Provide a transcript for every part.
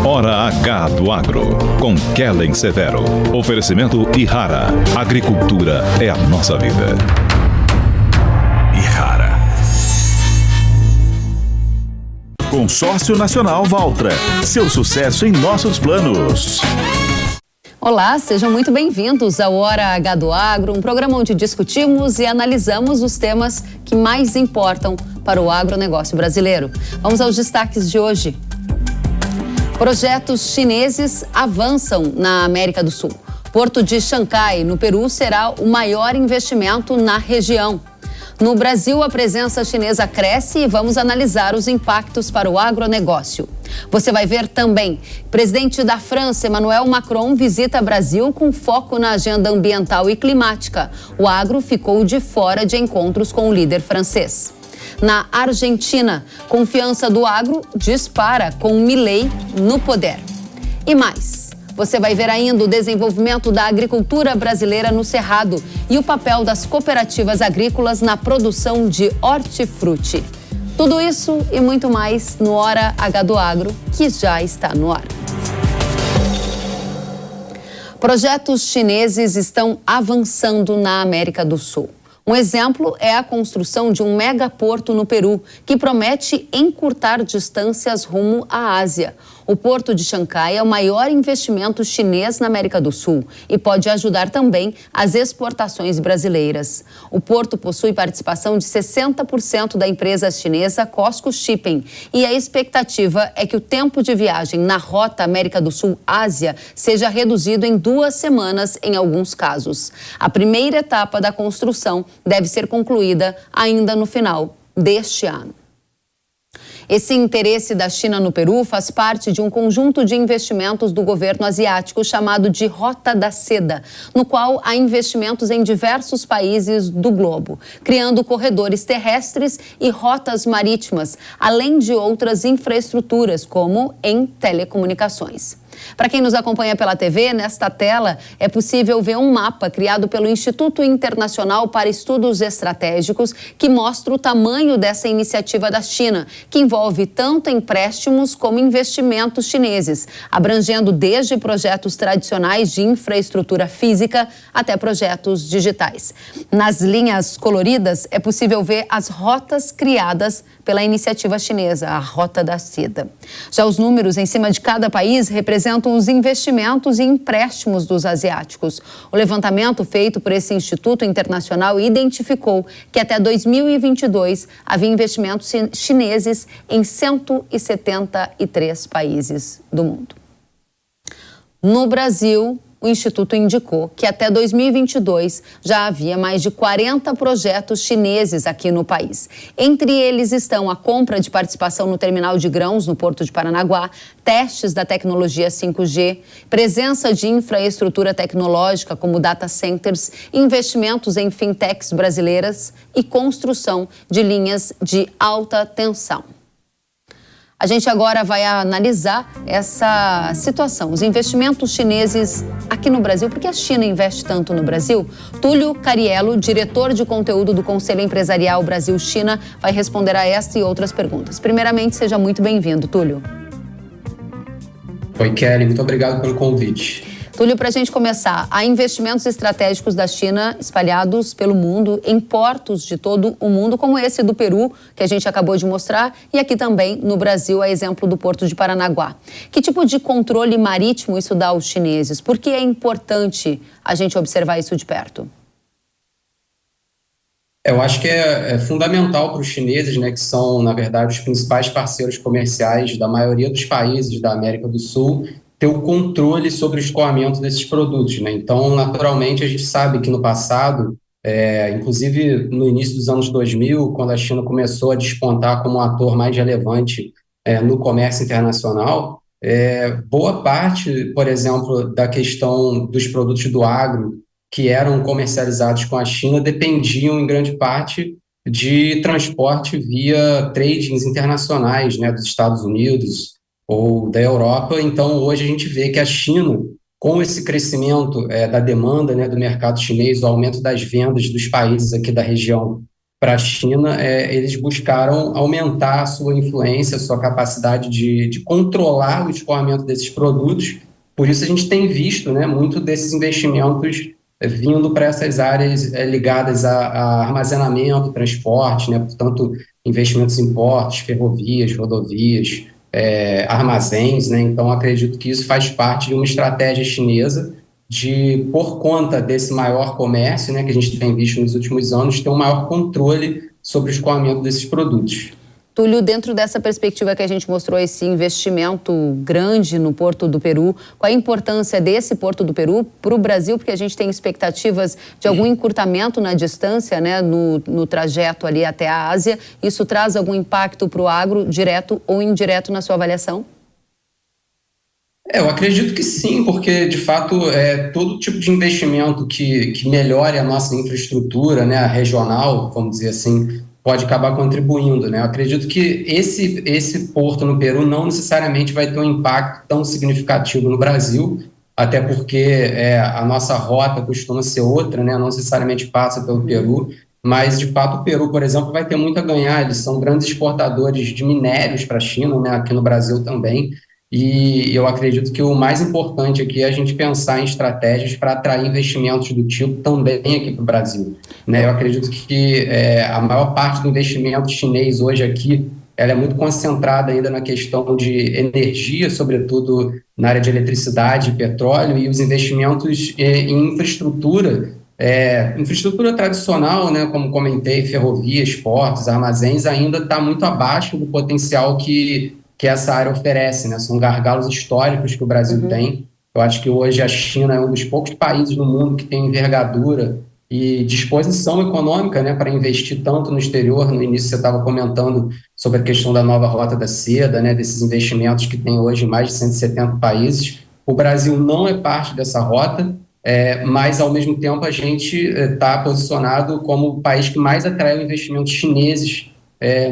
Hora H do Agro, com Kellen Severo. Oferecimento Ihara. Agricultura é a nossa vida. Ihara. Consórcio Nacional Valtra. Seu sucesso em nossos planos. Olá, sejam muito bem-vindos ao Hora H do Agro, um programa onde discutimos e analisamos os temas que mais importam para o agronegócio brasileiro. Vamos aos destaques de hoje. Projetos chineses avançam na América do Sul. Porto de Xangai, no Peru, será o maior investimento na região. No Brasil, a presença chinesa cresce e vamos analisar os impactos para o agronegócio. Você vai ver também, presidente da França, Emmanuel Macron, visita Brasil com foco na agenda ambiental e climática. O agro ficou de fora de encontros com o líder francês. Na Argentina, confiança do agro dispara com Milei no poder. E mais, você vai ver ainda o desenvolvimento da agricultura brasileira no Cerrado e o papel das cooperativas agrícolas na produção de hortifruti. Tudo isso e muito mais no Hora H do Agro, que já está no ar. Projetos chineses estão avançando na América do Sul. Um exemplo é a construção de um megaporto no Peru, que promete encurtar distâncias rumo à Ásia. O Porto de Xangai é o maior investimento chinês na América do Sul e pode ajudar também as exportações brasileiras. O porto possui participação de 60% da empresa chinesa COSCO Shipping e a expectativa é que o tempo de viagem na rota América do Sul-Ásia seja reduzido em 2 semanas em alguns casos. A primeira etapa da construção deve ser concluída ainda no final deste ano. Esse interesse da China no Peru faz parte de um conjunto de investimentos do governo asiático chamado de Rota da Seda, no qual há investimentos em diversos países do globo, criando corredores terrestres e rotas marítimas, além de outras infraestruturas, como em telecomunicações. Para quem nos acompanha pela TV, nesta tela é possível ver um mapa criado pelo Instituto Internacional para Estudos Estratégicos que mostra o tamanho dessa iniciativa da China, que envolve tanto empréstimos como investimentos chineses, abrangendo desde projetos tradicionais de infraestrutura física até projetos digitais. Nas linhas coloridas é possível ver as rotas criadas pela iniciativa chinesa, a Rota da Seda. Já os números em cima de cada país representam os investimentos e empréstimos dos asiáticos. O levantamento feito por esse Instituto Internacional identificou que até 2022 havia investimentos chineses em 173 países do mundo. No Brasil, o Instituto indicou que até 2022 já havia mais de 40 projetos chineses aqui no país. Entre eles estão a compra de participação no terminal de grãos no Porto de Paranaguá, testes da tecnologia 5G, presença de infraestrutura tecnológica como data centers, investimentos em fintechs brasileiras e construção de linhas de alta tensão. A gente agora vai analisar essa situação, os investimentos chineses aqui no Brasil. Por que a China investe tanto no Brasil? Túlio Cariello, diretor de conteúdo do Conselho Empresarial Brasil-China, vai responder a esta e outras perguntas. Primeiramente, seja muito bem-vindo, Túlio. Oi, Kelly, muito obrigado pelo convite. Túlio, para a gente começar, há investimentos estratégicos da China espalhados pelo mundo, em portos de todo o mundo, como esse do Peru, que a gente acabou de mostrar, e aqui também no Brasil, a exemplo do Porto de Paranaguá. Que tipo de controle marítimo isso dá aos chineses? Por que é importante a gente observar isso de perto? Eu acho que é fundamental para os chineses, né, que são, na verdade, os principais parceiros comerciais da maioria dos países da América do Sul, ter o controle sobre o escoamento desses produtos, né? Então, naturalmente, a gente sabe que no passado, inclusive no início dos anos 2000, quando a China começou a despontar como um ator mais relevante no comércio internacional, boa parte, por exemplo, da questão dos produtos do agro que eram comercializados com a China dependiam, em grande parte, de transporte via tradings internacionais, né, dos Estados Unidos ou da Europa. Então, hoje a gente vê que a China, com esse crescimento da demanda, né, do mercado chinês, o aumento das vendas dos países aqui da região para a China, eles buscaram aumentar a sua influência, a sua capacidade de controlar o escoamento desses produtos. Por isso a gente tem visto, né, muito desses investimentos vindo para essas áreas ligadas a armazenamento, transporte, né, portanto, investimentos em portos, ferrovias, rodovias, armazéns, né, então acredito que isso faz parte de uma estratégia chinesa de, por conta desse maior comércio, né, que a gente tem visto nos últimos anos, ter um maior controle sobre o escoamento desses produtos. Túlio, dentro dessa perspectiva que a gente mostrou, esse investimento grande no Porto do Peru, qual a importância desse Porto do Peru para o Brasil? Porque a gente tem expectativas de algum encurtamento na distância, né, no trajeto ali até a Ásia. Isso traz algum impacto para o agro, direto ou indireto, na sua avaliação? Eu acredito que sim, porque, de fato, todo tipo de investimento que melhore a nossa infraestrutura, né, a regional, vamos dizer assim, pode acabar contribuindo, né? Eu acredito que esse porto no Peru não necessariamente vai ter um impacto tão significativo no Brasil, até porque a nossa rota costuma ser outra, né? Não necessariamente passa pelo Peru, mas, de fato, o Peru, por exemplo, vai ter muito a ganhar. Eles são grandes exportadores de minérios para a China, né? Aqui no Brasil também. E eu acredito que o mais importante aqui é a gente pensar em estratégias para atrair investimentos do tipo também aqui para o Brasil, né? Eu acredito que a maior parte do investimento chinês hoje aqui, ela é muito concentrada ainda na questão de energia, sobretudo na área de eletricidade e petróleo, e os investimentos em infraestrutura, infraestrutura tradicional, né, como comentei, ferrovias, portos, armazéns, ainda está muito abaixo do potencial que essa área oferece, né? São gargalos históricos que o Brasil tem. Eu acho que hoje a China é um dos poucos países no mundo que tem envergadura e disposição econômica, né, para investir tanto no exterior. No início você estava comentando sobre a questão da nova Rota da Seda, né, desses investimentos que tem hoje em mais de 170 países. O Brasil não é parte dessa rota, mas, ao mesmo tempo, a gente está posicionado como o país que mais atraiu investimentos chineses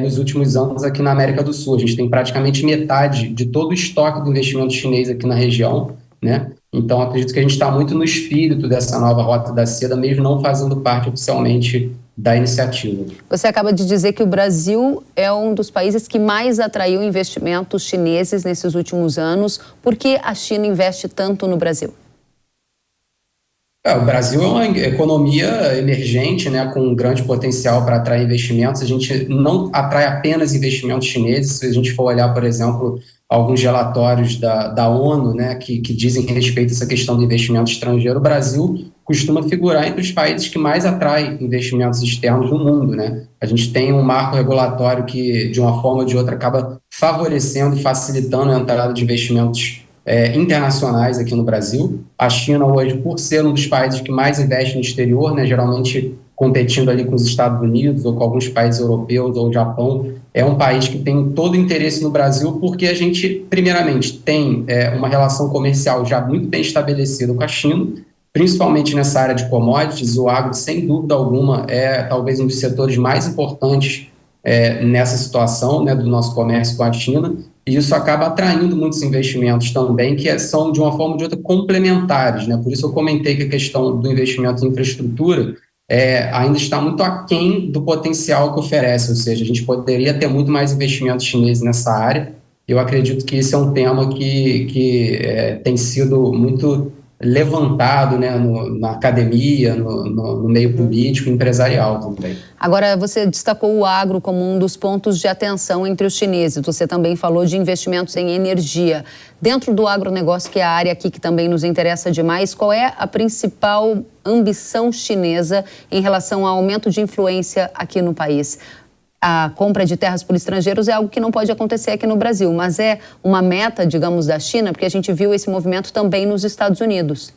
nos últimos anos aqui na América do Sul. A gente tem praticamente metade de todo o estoque do investimento chinês aqui na região, né? Então, acredito que a gente está muito no espírito dessa nova Rota da Seda, mesmo não fazendo parte oficialmente da iniciativa. Você acaba de dizer que o Brasil é um dos países que mais atraiu investimentos chineses nesses últimos anos. Por que a China investe tanto no Brasil? O Brasil é uma economia emergente, né, com um grande potencial para atrair investimentos. A gente não atrai apenas investimentos chineses. Se a gente for olhar, por exemplo, alguns relatórios da ONU, né, que dizem respeito a essa questão do investimento estrangeiro, o Brasil costuma figurar entre os países que mais atraem investimentos externos no mundo, né? A gente tem um marco regulatório que, de uma forma ou de outra, acaba favorecendo e facilitando a entrada de investimentos internacionais aqui no Brasil. A China hoje, por ser um dos países que mais investe no exterior, né, geralmente competindo ali com os Estados Unidos ou com alguns países europeus ou o Japão, é um país que tem todo o interesse no Brasil porque a gente, primeiramente, tem uma relação comercial já muito bem estabelecida com a China, principalmente nessa área de commodities. O agro, sem dúvida alguma, é talvez um dos setores mais importantes nessa situação, né, do nosso comércio com a China. E isso acaba atraindo muitos investimentos também, que são, de uma forma ou de outra, complementares, né? Por isso eu comentei que a questão do investimento em infraestrutura ainda está muito aquém do potencial que oferece, ou seja, a gente poderia ter muito mais investimentos chineses nessa área. Eu acredito que esse é um tema que tem sido muito levantado, né, na academia, no meio político e empresarial também. Agora, você destacou o agro como um dos pontos de atenção entre os chineses. Você também falou de investimentos em energia. Dentro do agronegócio, que é a área aqui que também nos interessa demais, qual é a principal ambição chinesa em relação ao aumento de influência aqui no país? A compra de terras por estrangeiros é algo que não pode acontecer aqui no Brasil, mas é uma meta, digamos, da China, porque a gente viu esse movimento também nos Estados Unidos.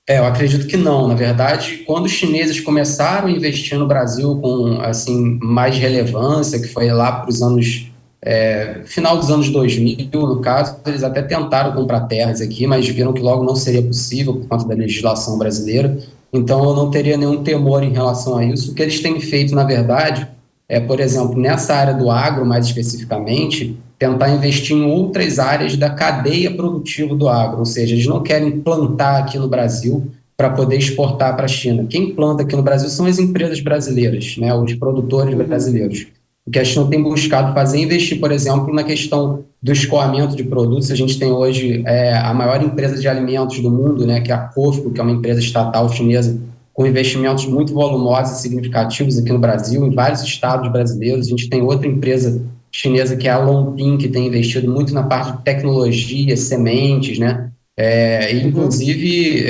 Eu acredito que não. Na verdade, quando os chineses começaram a investir no Brasil com assim, mais relevância, que foi lá para os anos, final dos anos 2000, no caso, eles até tentaram comprar terras aqui, mas viram que logo não seria possível por conta da legislação brasileira. Então, eu não teria nenhum temor em relação a isso. O que eles têm feito, na verdade, por exemplo, nessa área do agro, mais especificamente, tentar investir em outras áreas da cadeia produtiva do agro. Ou seja, eles não querem plantar aqui no Brasil para poder exportar para a China. Quem planta aqui no Brasil são as empresas brasileiras, né, os produtores brasileiros. O que a China tem buscado fazer é investir, por exemplo, na questão do escoamento de produtos. A gente tem hoje a maior empresa de alimentos do mundo, né, que é a COFCO, que é uma empresa estatal chinesa, com investimentos muito volumosos e significativos aqui no Brasil, em vários estados brasileiros. A gente tem outra empresa chinesa, que é a Longping, que tem investido muito na parte de tecnologia, sementes, né? Inclusive,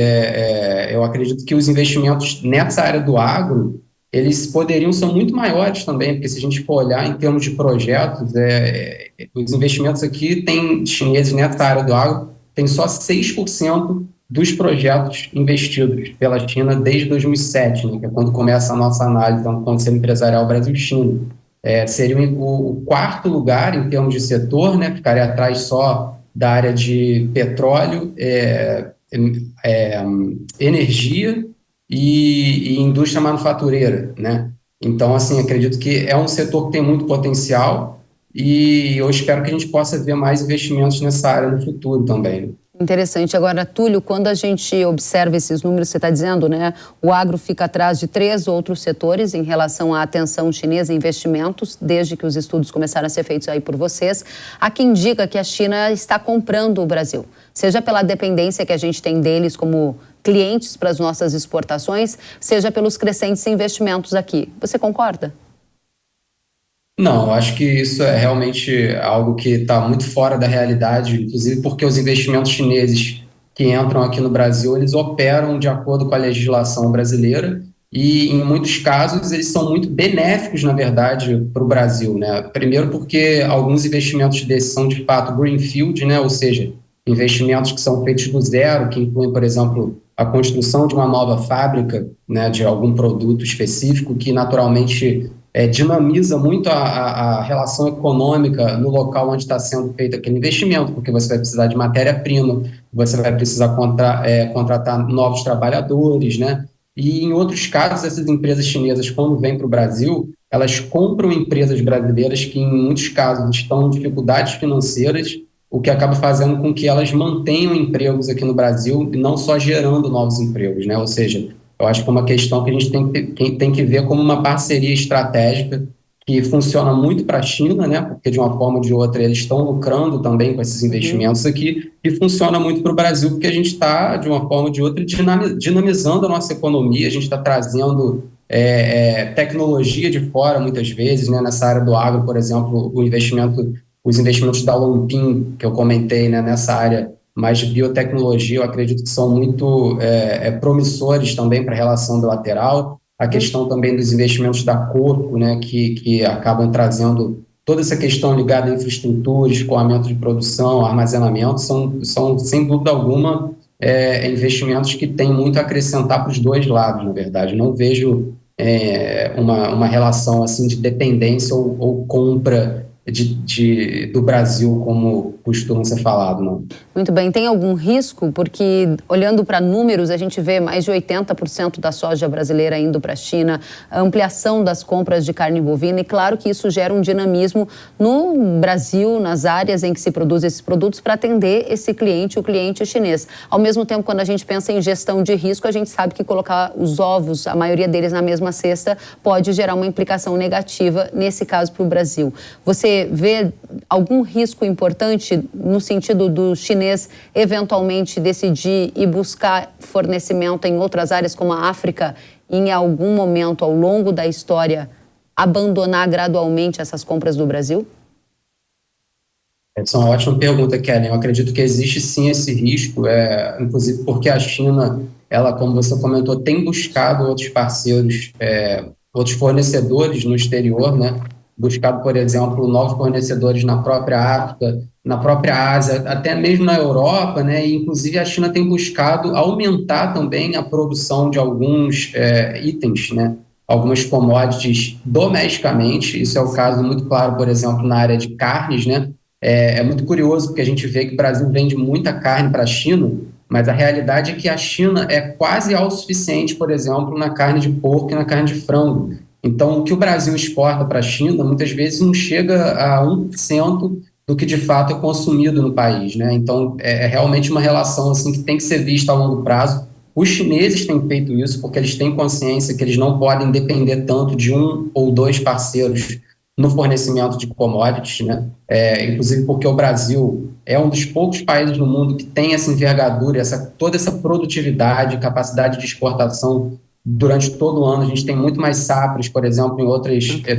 eu acredito que os investimentos nessa área do agro, eles são muito maiores também, porque se a gente for olhar em termos de projetos, os investimentos aqui chineses nessa área do agro, tem só 6% dos projetos investidos pela China desde 2007, né, que é quando começa a nossa análise, então, do Conselho Empresarial Brasil-China. Seria o quarto lugar em termos de setor, né, ficaria atrás só da área de petróleo, energia e indústria manufatureira, né? Então, assim, acredito que é um setor que tem muito potencial e eu espero que a gente possa ver mais investimentos nessa área no futuro também. Interessante. Agora, Túlio, quando a gente observa esses números, você está dizendo, né? O agro fica atrás de 3 outros setores em relação à atenção chinesa em investimentos, desde que os estudos começaram a ser feitos aí por vocês. Há quem diga que a China está comprando o Brasil, seja pela dependência que a gente tem deles como clientes para as nossas exportações, seja pelos crescentes investimentos aqui. Você concorda? Não, eu acho que isso é realmente algo que está muito fora da realidade, inclusive porque os investimentos chineses que entram aqui no Brasil, eles operam de acordo com a legislação brasileira e, em muitos casos, eles são muito benéficos, na verdade, para o Brasil, né? Primeiro porque alguns investimentos desses são, de fato, greenfield, né? Ou seja, investimentos que são feitos do zero, que incluem, por exemplo, a construção de uma nova fábrica, né, de algum produto específico que, naturalmente, dinamiza muito a relação econômica no local onde está sendo feito aquele investimento, porque você vai precisar de matéria-prima, você vai precisar contratar novos trabalhadores, né? E em outros casos, essas empresas chinesas, quando vêm para o Brasil, elas compram empresas brasileiras que, em muitos casos, estão em dificuldades financeiras, o que acaba fazendo com que elas mantenham empregos aqui no Brasil e não só gerando novos empregos, né? Ou seja, eu acho que é uma questão que a gente tem que ver como uma parceria estratégica que funciona muito para a China, né? Porque de uma forma ou de outra eles estão lucrando também com esses investimentos aqui, e funciona muito para o Brasil porque a gente está, de uma forma ou de outra, dinamizando a nossa economia, a gente está trazendo tecnologia de fora muitas vezes, né? Nessa área do agro, por exemplo, os investimentos da Longping, que eu comentei, né? Nessa área mais de biotecnologia, eu acredito que são muito promissores também para a relação bilateral. A questão também dos investimentos da Corpo, né, que acabam trazendo toda essa questão ligada à infraestrutura, escoamento de produção, armazenamento, são sem dúvida alguma, investimentos que têm muito a acrescentar para os dois lados, na verdade. Não vejo uma relação assim, de dependência ou compra do Brasil, como costuma ser falado, não. Muito bem. Tem algum risco? Porque, olhando para números, a gente vê mais de 80% da soja brasileira indo para a China, a ampliação das compras de carne bovina, e claro que isso gera um dinamismo no Brasil, nas áreas em que se produzem esses produtos, para atender esse cliente, o cliente chinês. Ao mesmo tempo, quando a gente pensa em gestão de risco, a gente sabe que colocar os ovos, a maioria deles na mesma cesta, pode gerar uma implicação negativa, nesse caso, para o Brasil. Você vê algum risco importante no sentido do chinês eventualmente decidir e buscar fornecimento em outras áreas como a África, e em algum momento ao longo da história abandonar gradualmente essas compras do Brasil? Essa é uma ótima pergunta, Kellen. Eu acredito que existe sim esse risco, inclusive porque a China, ela, como você comentou, tem buscado outros parceiros, outros fornecedores no exterior, né? Buscado, por exemplo, novos fornecedores na própria África, na própria Ásia, até mesmo na Europa, né? E, inclusive, a China tem buscado aumentar também a produção de alguns itens, né? Algumas commodities domesticamente. Isso é o caso muito claro, por exemplo, na área de carnes, né? É muito curioso, porque a gente vê que o Brasil vende muita carne para a China, mas a realidade é que a China é quase autossuficiente, por exemplo, na carne de porco e na carne de frango. Então, o que o Brasil exporta para a China, muitas vezes não chega a 1% do que de fato é consumido no país, né? Então, é realmente uma relação assim, que tem que ser vista a longo prazo. Os chineses têm feito isso porque eles têm consciência que eles não podem depender tanto de um ou dois parceiros no fornecimento de commodities, né? Inclusive porque o Brasil é um dos poucos países no mundo que tem essa envergadura, toda essa produtividade, capacidade de exportação durante todo o ano. A gente tem muito mais safras, por exemplo,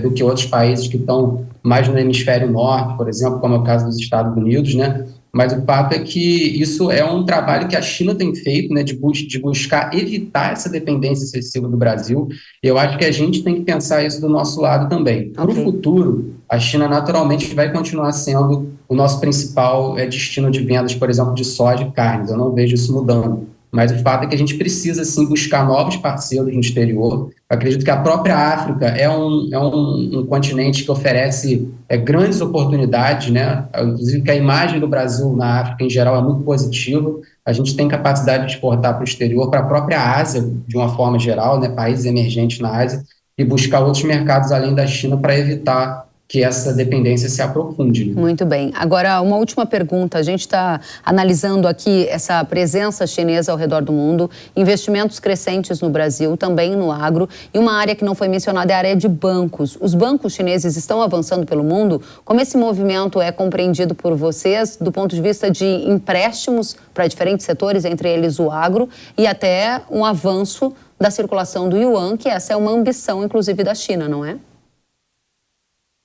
do que outros países que estão mais no hemisfério norte, por exemplo, como é o caso dos Estados Unidos, né? Mas o fato é que isso é um trabalho que a China tem feito, né, de buscar evitar essa dependência excessiva do Brasil. E eu acho que a gente tem que pensar isso do nosso lado também. Para o futuro, a China naturalmente vai continuar sendo o nosso principal destino de vendas, por exemplo, de soja e carnes. Eu não vejo isso mudando. Mas o fato é que a gente precisa, sim, buscar novos parceiros no exterior. Eu acredito que a própria África é um continente que oferece grandes oportunidades, né? Inclusive que a imagem do Brasil na África, em geral, é muito positiva. A gente tem capacidade de exportar para o exterior, para a própria Ásia, de uma forma geral, né? Países emergentes na Ásia, e buscar outros mercados além da China para evitar que essa dependência se aprofunde. Né? Muito bem. Agora, uma última pergunta. A gente está analisando aqui essa presença chinesa ao redor do mundo, investimentos crescentes no Brasil, também no agro, e uma área que não foi mencionada é a área de bancos. Os bancos chineses estão avançando pelo mundo. Como esse movimento é compreendido por vocês do ponto de vista de empréstimos para diferentes setores, entre eles o agro, e até um avanço da circulação do yuan, que essa é uma ambição, inclusive, da China, não é?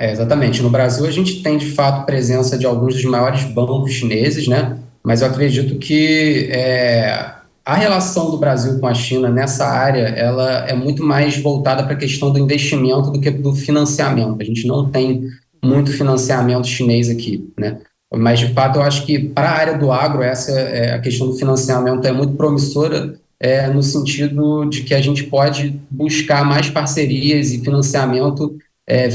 Exatamente. No Brasil, a gente tem, de fato, presença de alguns dos maiores bancos chineses, né? Mas eu acredito que a relação do Brasil com a China nessa área, ela é muito mais voltada para a questão do investimento do que do financiamento. A gente não tem muito financiamento chinês aqui, né? Mas, de fato, eu acho que para a área do agro, a questão do financiamento é muito promissora, no sentido de que a gente pode buscar mais parcerias e financiamento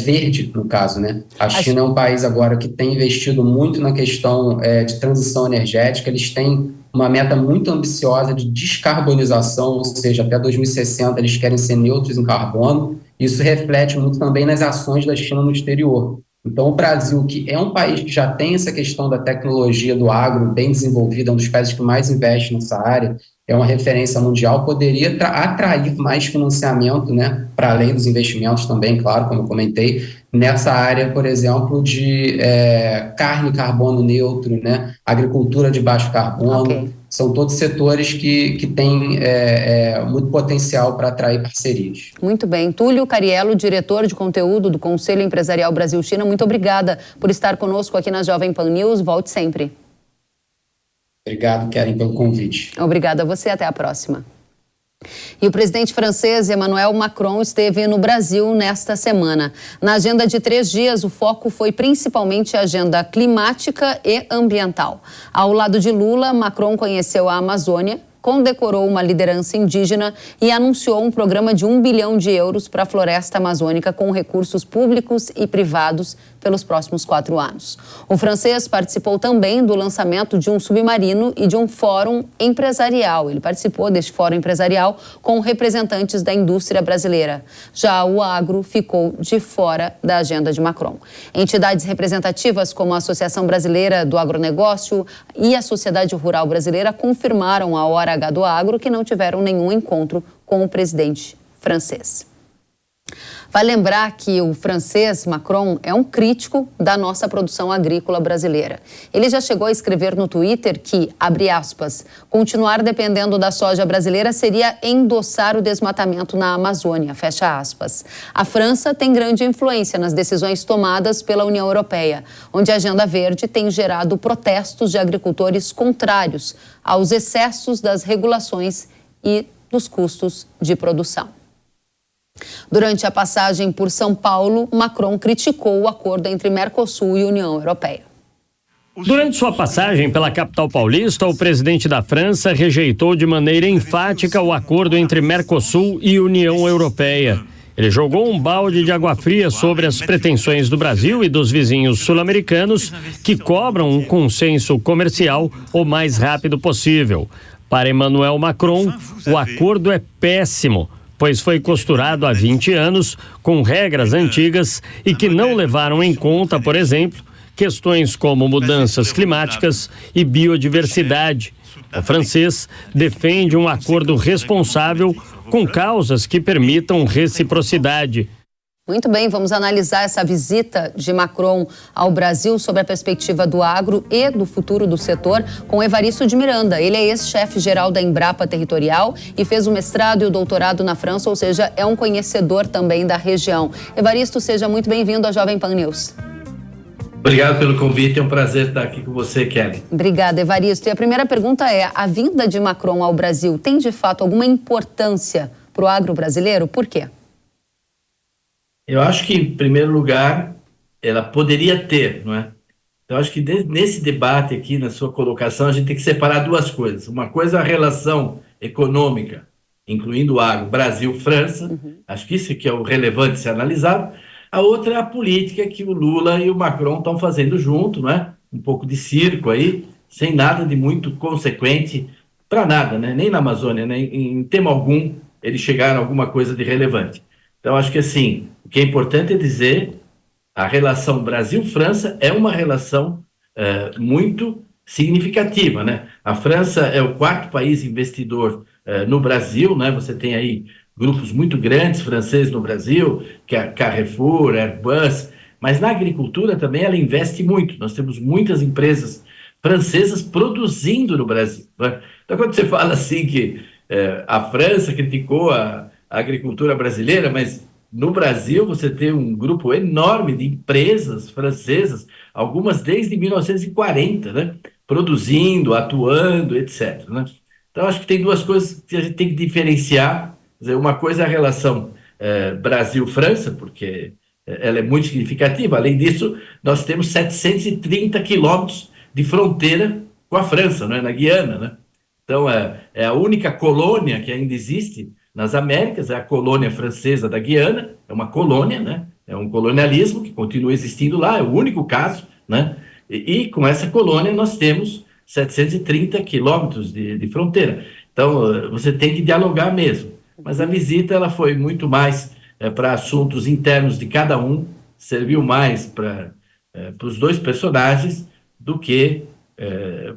verde, no caso, né? A China é um país agora que tem investido muito na questão de transição energética. Eles têm uma meta muito ambiciosa de descarbonização, ou seja, até 2060 eles querem ser neutros em carbono. Isso reflete muito também nas ações da China no exterior. Então, o Brasil, que é um país que já tem essa questão da tecnologia do agro bem desenvolvida, é um dos países que mais investe nessa área, é uma referência mundial, poderia atrair mais financiamento, né, para além dos investimentos também, claro, como eu comentei, nessa área, por exemplo, de carne carbono neutro, né, agricultura de baixo carbono. Okay. São todos setores que têm muito potencial para atrair parcerias. Muito bem. Túlio Cariello, diretor de conteúdo do Conselho Empresarial Brasil-China, muito obrigada por estar conosco aqui na Jovem Pan News. Volte sempre. Obrigado, Keren, pelo convite. Obrigada a você. Até a próxima. E o presidente francês Emmanuel Macron esteve no Brasil nesta semana. Na agenda de 3 dias, o foco foi principalmente a agenda climática e ambiental. Ao lado de Lula, Macron conheceu a Amazônia, condecorou uma liderança indígena e anunciou um programa de 1 bilhão de euros para a floresta amazônica com recursos públicos e privados pelos próximos 4 anos. O francês participou também do lançamento de um submarino e de um fórum empresarial. Ele participou deste fórum empresarial com representantes da indústria brasileira. Já o agro ficou de fora da agenda de Macron. Entidades representativas como a Associação Brasileira do Agronegócio e a Sociedade Rural Brasileira confirmaram à Hora H do Agro que não tiveram nenhum encontro com o presidente francês. Vale lembrar que o francês Macron é um crítico da nossa produção agrícola brasileira. Ele já chegou a escrever no Twitter que, abre aspas, continuar dependendo da soja brasileira seria endossar o desmatamento na Amazônia, fecha aspas. A França tem grande influência nas decisões tomadas pela União Europeia, onde a Agenda Verde tem gerado protestos de agricultores contrários aos excessos das regulações e dos custos de produção. Durante a passagem por São Paulo, Macron criticou o acordo entre Mercosul e União Europeia. Durante sua passagem pela capital paulista, o presidente da França rejeitou de maneira enfática o acordo entre Mercosul e União Europeia. Ele jogou um balde de água fria sobre as pretensões do Brasil e dos vizinhos sul-americanos que cobram um consenso comercial o mais rápido possível. Para Emmanuel Macron, o acordo é péssimo, pois foi costurado há 20 anos com regras antigas e que não levaram em conta, por exemplo, questões como mudanças climáticas e biodiversidade, O francês defende um acordo responsável com causas que permitam reciprocidade. Muito bem, vamos analisar essa visita de Macron ao Brasil sob a perspectiva do agro e do futuro do setor com Evaristo de Miranda. Ele é ex-chefe geral da Embrapa Territorial e fez o mestrado e o doutorado na França, ou seja, é um conhecedor também da região. Evaristo, seja muito bem-vindo à Jovem Pan News. Obrigado pelo convite, é um prazer estar aqui com você, Kelly. Obrigada, Evaristo. E a primeira pergunta é, a vinda de Macron ao Brasil tem de fato alguma importância para o agro brasileiro? Por quê? Eu acho que, em primeiro lugar, ela poderia ter, não é? Então, acho que nesse debate aqui, na sua colocação, a gente tem que separar duas coisas. Uma coisa é a relação econômica, incluindo o agro, Brasil-França, acho que isso que é o relevante ser analisado. A outra é a política que o Lula e o Macron estão fazendo junto, não é? Um pouco de circo aí, sem nada de muito consequente para nada, né? Nem na Amazônia, né? Em tema algum, eles chegaram a alguma coisa de relevante. Então, acho que assim, o que é importante é dizer, a relação Brasil-França é uma relação muito significativa, né? A França é o quarto país investidor no Brasil, né? Você tem aí grupos muito grandes franceses no Brasil, que é Carrefour, Airbus, mas na agricultura também ela investe muito. Nós temos muitas empresas francesas produzindo no Brasil, né? Então, quando você fala assim que a França criticou a agricultura brasileira, mas no Brasil você tem um grupo enorme de empresas francesas, algumas desde 1940, né? Produzindo, atuando, etc, né? Então, acho que tem duas coisas que a gente tem que diferenciar. Quer dizer, uma coisa é a relação Brasil-França, porque ela é muito significativa. Além disso, nós temos 730 quilômetros de fronteira com a França, né? Na Guiana, né? Então, é a única colônia que ainda existe nas Américas, é a colônia francesa da Guiana, é uma colônia, né? É um colonialismo que continua existindo lá, é o único caso, né? E com essa colônia nós temos 730 quilômetros de fronteira. Então, você tem que dialogar mesmo. Mas a visita ela foi muito mais para assuntos internos de cada um, serviu mais para os dois personagens do que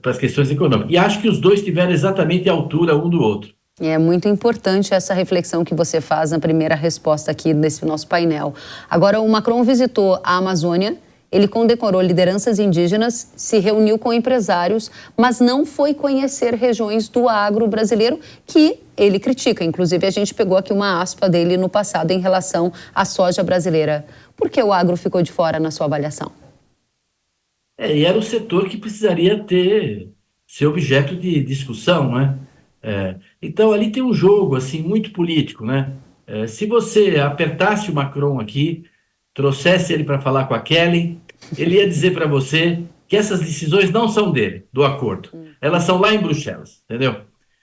para as questões econômicas. E acho que os dois tiveram exatamente a altura um do outro. É muito importante essa reflexão que você faz na primeira resposta aqui desse nosso painel. Agora, o Macron visitou a Amazônia, ele condecorou lideranças indígenas, se reuniu com empresários, mas não foi conhecer regiões do agro brasileiro que ele critica. Inclusive, a gente pegou aqui uma aspa dele no passado em relação à soja brasileira. Por que o agro ficou de fora na sua avaliação? E era o setor que precisaria ser objeto de discussão, né? Então, ali tem um jogo assim, muito político, né? Se você apertasse o Macron aqui, trouxesse ele para falar com a Kelly, ele ia dizer para você que essas decisões não são dele, do acordo. Elas são lá em Bruxelas, entendeu?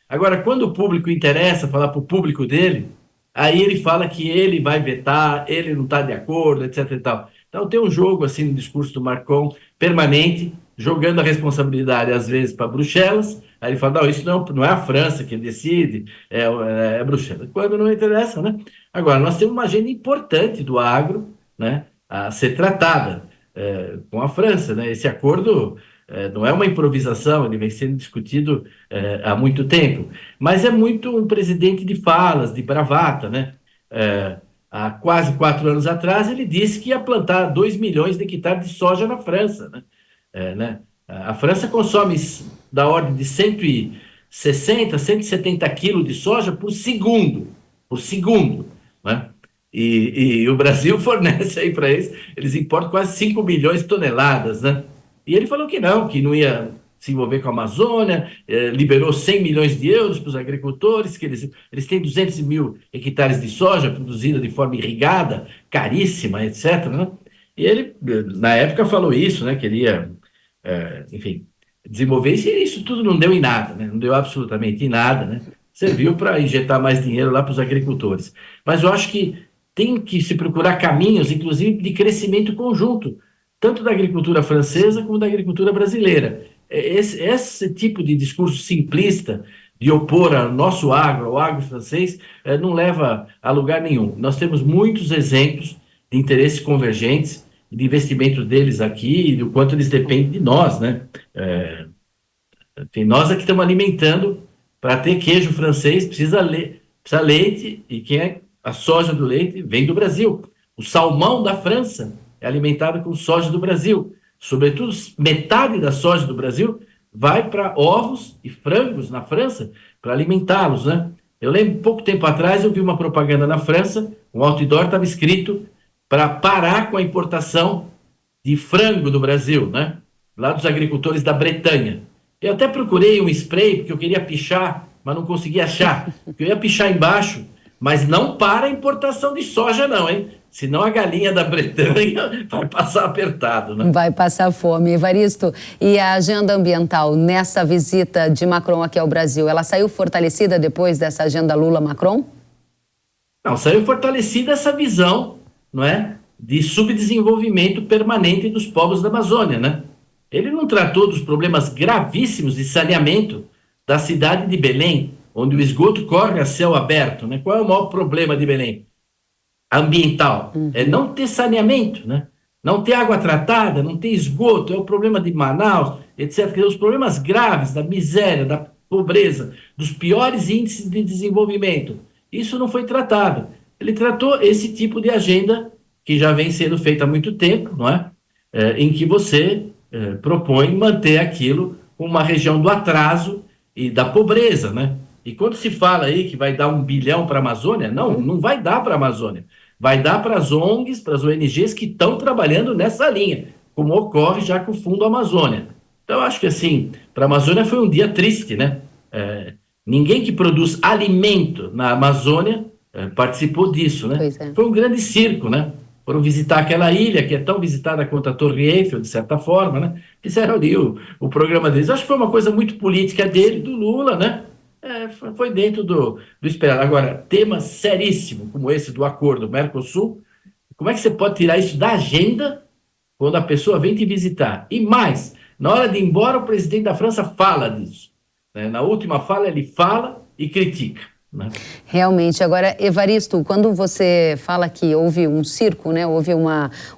Agora, quando o público interessa falar para o público dele, aí ele fala que ele vai vetar, ele não está de acordo, etc. e tal. Então, tem um jogo assim no discurso do Macron permanente, jogando a responsabilidade, às vezes, para Bruxelas. Aí ele fala, não, isso não é a França que decide, é Bruxelas. Quando não interessa, né? Agora, nós temos uma agenda importante do agro, né, a ser tratada com a França, né? Esse acordo não é uma improvisação, ele vem sendo discutido há muito tempo. Mas é muito um presidente de falas, de bravata, né? Há quase 4 anos atrás, ele disse que ia plantar 2 milhões de hectares de soja na França, né? A França consome da ordem de 160, 170 quilos de soja por segundo, né? E o Brasil fornece aí para eles importam quase 5 milhões de toneladas, né? E ele falou que não ia se envolver com a Amazônia, liberou 100 milhões de euros para os agricultores, que eles têm 200 mil hectares de soja produzida de forma irrigada, caríssima, etc., né? E ele, na época, falou isso, né? Queria, enfim, desenvolver isso, e isso tudo não deu em nada, né? Não deu absolutamente em nada, né? Serviu para injetar mais dinheiro lá para os agricultores. Mas eu acho que tem que se procurar caminhos, inclusive, de crescimento conjunto, tanto da agricultura francesa como da agricultura brasileira. Esse tipo de discurso simplista de opor ao nosso agro, ao agro francês, não leva a lugar nenhum. Nós temos muitos exemplos de interesses convergentes, de investimento deles aqui e do quanto eles dependem de nós, né? Enfim, nós aqui estamos alimentando, para ter queijo francês, precisa leite, e a soja do leite vem do Brasil. O salmão da França é alimentado com soja do Brasil. Sobretudo, metade da soja do Brasil vai para ovos e frangos na França para alimentá-los, né? Eu lembro, pouco tempo atrás, eu vi uma propaganda na França, um outdoor estava escrito para parar com a importação de frango do Brasil, né? Lá dos agricultores da Bretanha. Eu até procurei um spray, porque eu queria pichar, mas não consegui achar. Eu ia pichar embaixo, mas não para a importação de soja não, hein? Senão a galinha da Bretanha vai passar apertado, né? Vai passar fome. Evaristo, e a agenda ambiental nessa visita de Macron aqui ao Brasil, ela saiu fortalecida depois dessa agenda Lula-Macron? Não, saiu fortalecida essa visão, não é, de subdesenvolvimento permanente dos povos da Amazônia, né? Ele não tratou dos problemas gravíssimos de saneamento da cidade de Belém, onde o esgoto corre a céu aberto, né? Qual é o maior problema de Belém? Ambiental. É não ter saneamento, né? Não ter água tratada, não ter esgoto, é o problema de Manaus, etc. Os problemas graves da miséria, da pobreza, dos piores índices de desenvolvimento. Isso não foi tratado. Ele tratou esse tipo de agenda que já vem sendo feita há muito tempo, não é? Em que você propõe manter aquilo como uma região do atraso e da pobreza, né? E quando se fala aí que vai dar 1 bilhão para a Amazônia, não vai dar para a Amazônia. Vai dar para as ONGs, para as ONGs que estão trabalhando nessa linha, como ocorre já com o Fundo Amazônia. Então, eu acho que, assim, para a Amazônia foi um dia triste, né? Ninguém que produz alimento na Amazônia participou disso, né? Foi um grande circo, né? Foram visitar aquela ilha, que é tão visitada quanto a Torre Eiffel, de certa forma, né? Fizeram ali o programa deles. Acho que foi uma coisa muito política dele, do Lula, né? Foi dentro do esperado. Agora, tema seríssimo como esse do acordo Mercosul, como é que você pode tirar isso da agenda quando a pessoa vem te visitar? E mais, na hora de ir embora, o presidente da França fala disso, né? Na última fala, ele fala e critica, né? Realmente. Agora, Evaristo, quando você fala que houve um circo, né, houve um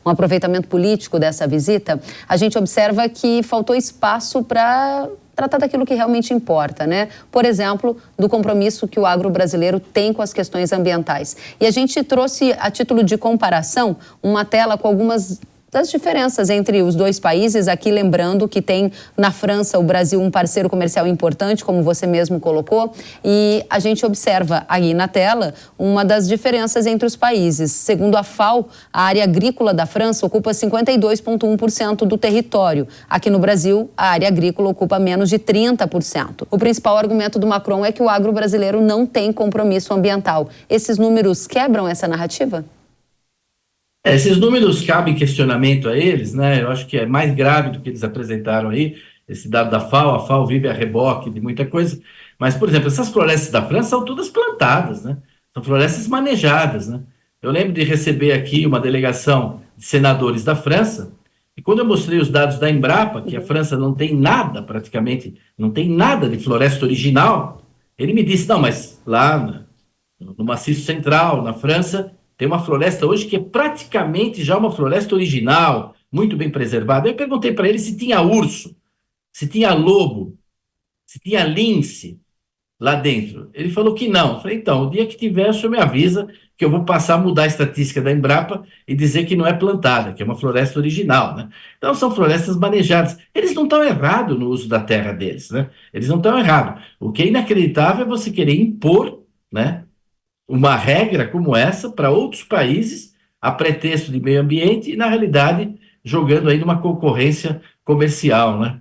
aproveitamento político dessa visita, a gente observa que faltou espaço para tratar daquilo que realmente importa, né? Por exemplo, do compromisso que o agro brasileiro tem com as questões ambientais. E a gente trouxe, a título de comparação, uma tela com algumas das diferenças entre os dois países, aqui lembrando que tem na França, o Brasil, um parceiro comercial importante, como você mesmo colocou, e a gente observa aí na tela uma das diferenças entre os países. Segundo a FAO, a área agrícola da França ocupa 52,1% do território. Aqui no Brasil, a área agrícola ocupa menos de 30%. O principal argumento do Macron é que o agro brasileiro não tem compromisso ambiental. Esses números quebram essa narrativa? Esses números cabem questionamento a eles, né? Eu acho que é mais grave do que eles apresentaram aí, esse dado da FAO. A FAO vive a reboque de muita coisa. Mas, por exemplo, essas florestas da França são todas plantadas, né? São florestas manejadas, né? Eu lembro de receber aqui uma delegação de senadores da França, e quando eu mostrei os dados da Embrapa, que a França não tem nada, praticamente, não tem nada de floresta original, ele me disse, não, mas lá no Maciço Central, na França, tem uma floresta hoje que é praticamente já uma floresta original, muito bem preservada. Eu perguntei para ele se tinha urso, se tinha lobo, se tinha lince lá dentro. Ele falou que não. Eu falei, então, o dia que tiver, o senhor me avisa que eu vou passar a mudar a estatística da Embrapa e dizer que não é plantada, que é uma floresta original, né? Então, são florestas manejadas. Eles não estão errados no uso da terra deles, né? Eles não estão errados. O que é inacreditável é você querer impor, né, uma regra como essa para outros países a pretexto de meio ambiente e, na realidade, jogando aí numa concorrência comercial, né?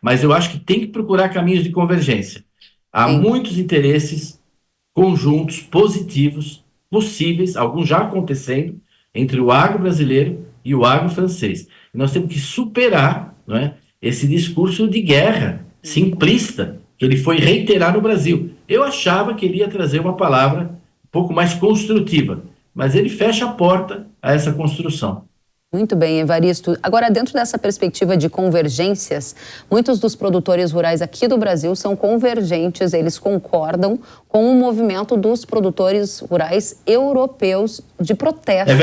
Mas eu acho que tem que procurar caminhos de convergência. Há muitos interesses conjuntos positivos possíveis, alguns já acontecendo, entre o agro brasileiro e o agro francês. E nós temos que superar, não é, esse discurso de guerra simplista que ele foi reiterar no Brasil. Eu achava que ele ia trazer uma palavra um pouco mais construtiva, mas ele fecha a porta a essa construção. Muito bem, Evaristo. Agora, dentro dessa perspectiva de convergências, muitos dos produtores rurais aqui do Brasil são convergentes, eles concordam com com o movimento dos produtores rurais europeus de protestos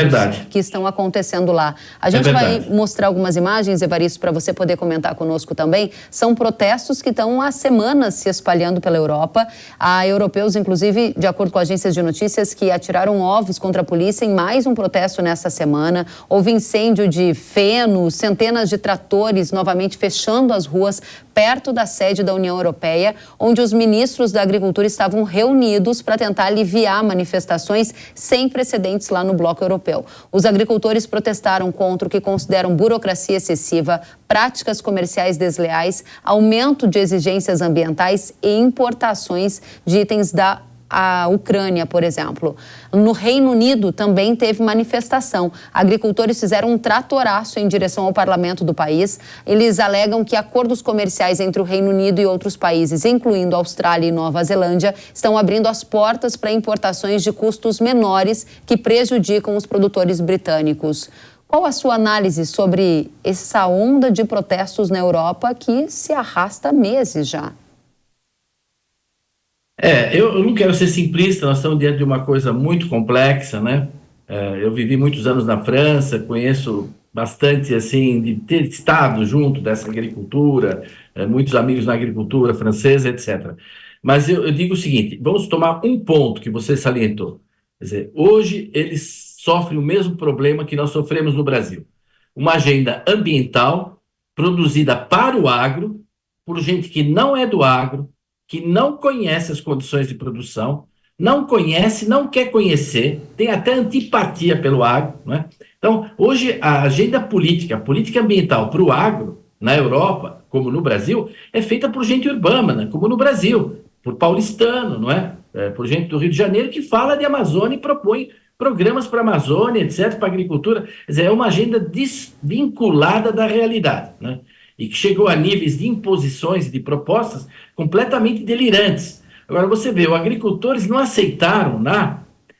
que estão acontecendo lá. A gente vai mostrar algumas imagens, Evaristo, para você poder comentar conosco também. São protestos que estão há semanas se espalhando pela Europa. Há europeus, inclusive, de acordo com agências de notícias, que atiraram ovos contra a polícia em mais um protesto nessa semana. Houve incêndio de feno, centenas de tratores novamente fechando as ruas perto da sede da União Europeia, onde os ministros da Agricultura estavam reunidos para tentar aliviar manifestações sem precedentes lá no bloco europeu. Os agricultores protestaram contra o que consideram burocracia excessiva, práticas comerciais desleais, aumento de exigências ambientais e importações de itens da Ucrânia, por exemplo. No Reino Unido também teve manifestação. Agricultores fizeram um tratoraço em direção ao parlamento do país. Eles alegam que acordos comerciais entre o Reino Unido e outros países, incluindo Austrália e Nova Zelândia, estão abrindo as portas para importações de custos menores que prejudicam os produtores britânicos. Qual a sua análise sobre essa onda de protestos na Europa que se arrasta há meses já? Eu não quero ser simplista, nós estamos diante de uma coisa muito complexa, né? Eu vivi muitos anos na França, conheço bastante, assim, de ter estado junto dessa agricultura, muitos amigos na agricultura francesa, etc. Mas eu digo o seguinte, vamos tomar um ponto que você salientou. Quer dizer, hoje eles sofrem o mesmo problema que nós sofremos no Brasil. Uma agenda ambiental produzida para o agro, por gente que não é do agro, que não conhece as condições de produção, não conhece, não quer conhecer, tem até antipatia pelo agro, né? Então, hoje, a agenda política, a política ambiental para o agro, na Europa, como no Brasil, é feita por gente urbana, como no Brasil, por paulistano, não é? Por gente do Rio de Janeiro que fala de Amazônia e propõe programas para a Amazônia, etc., para a agricultura. Quer dizer, é uma agenda desvinculada da realidade, né? E que chegou a níveis de imposições e de propostas completamente delirantes. Agora, você vê, os agricultores não aceitaram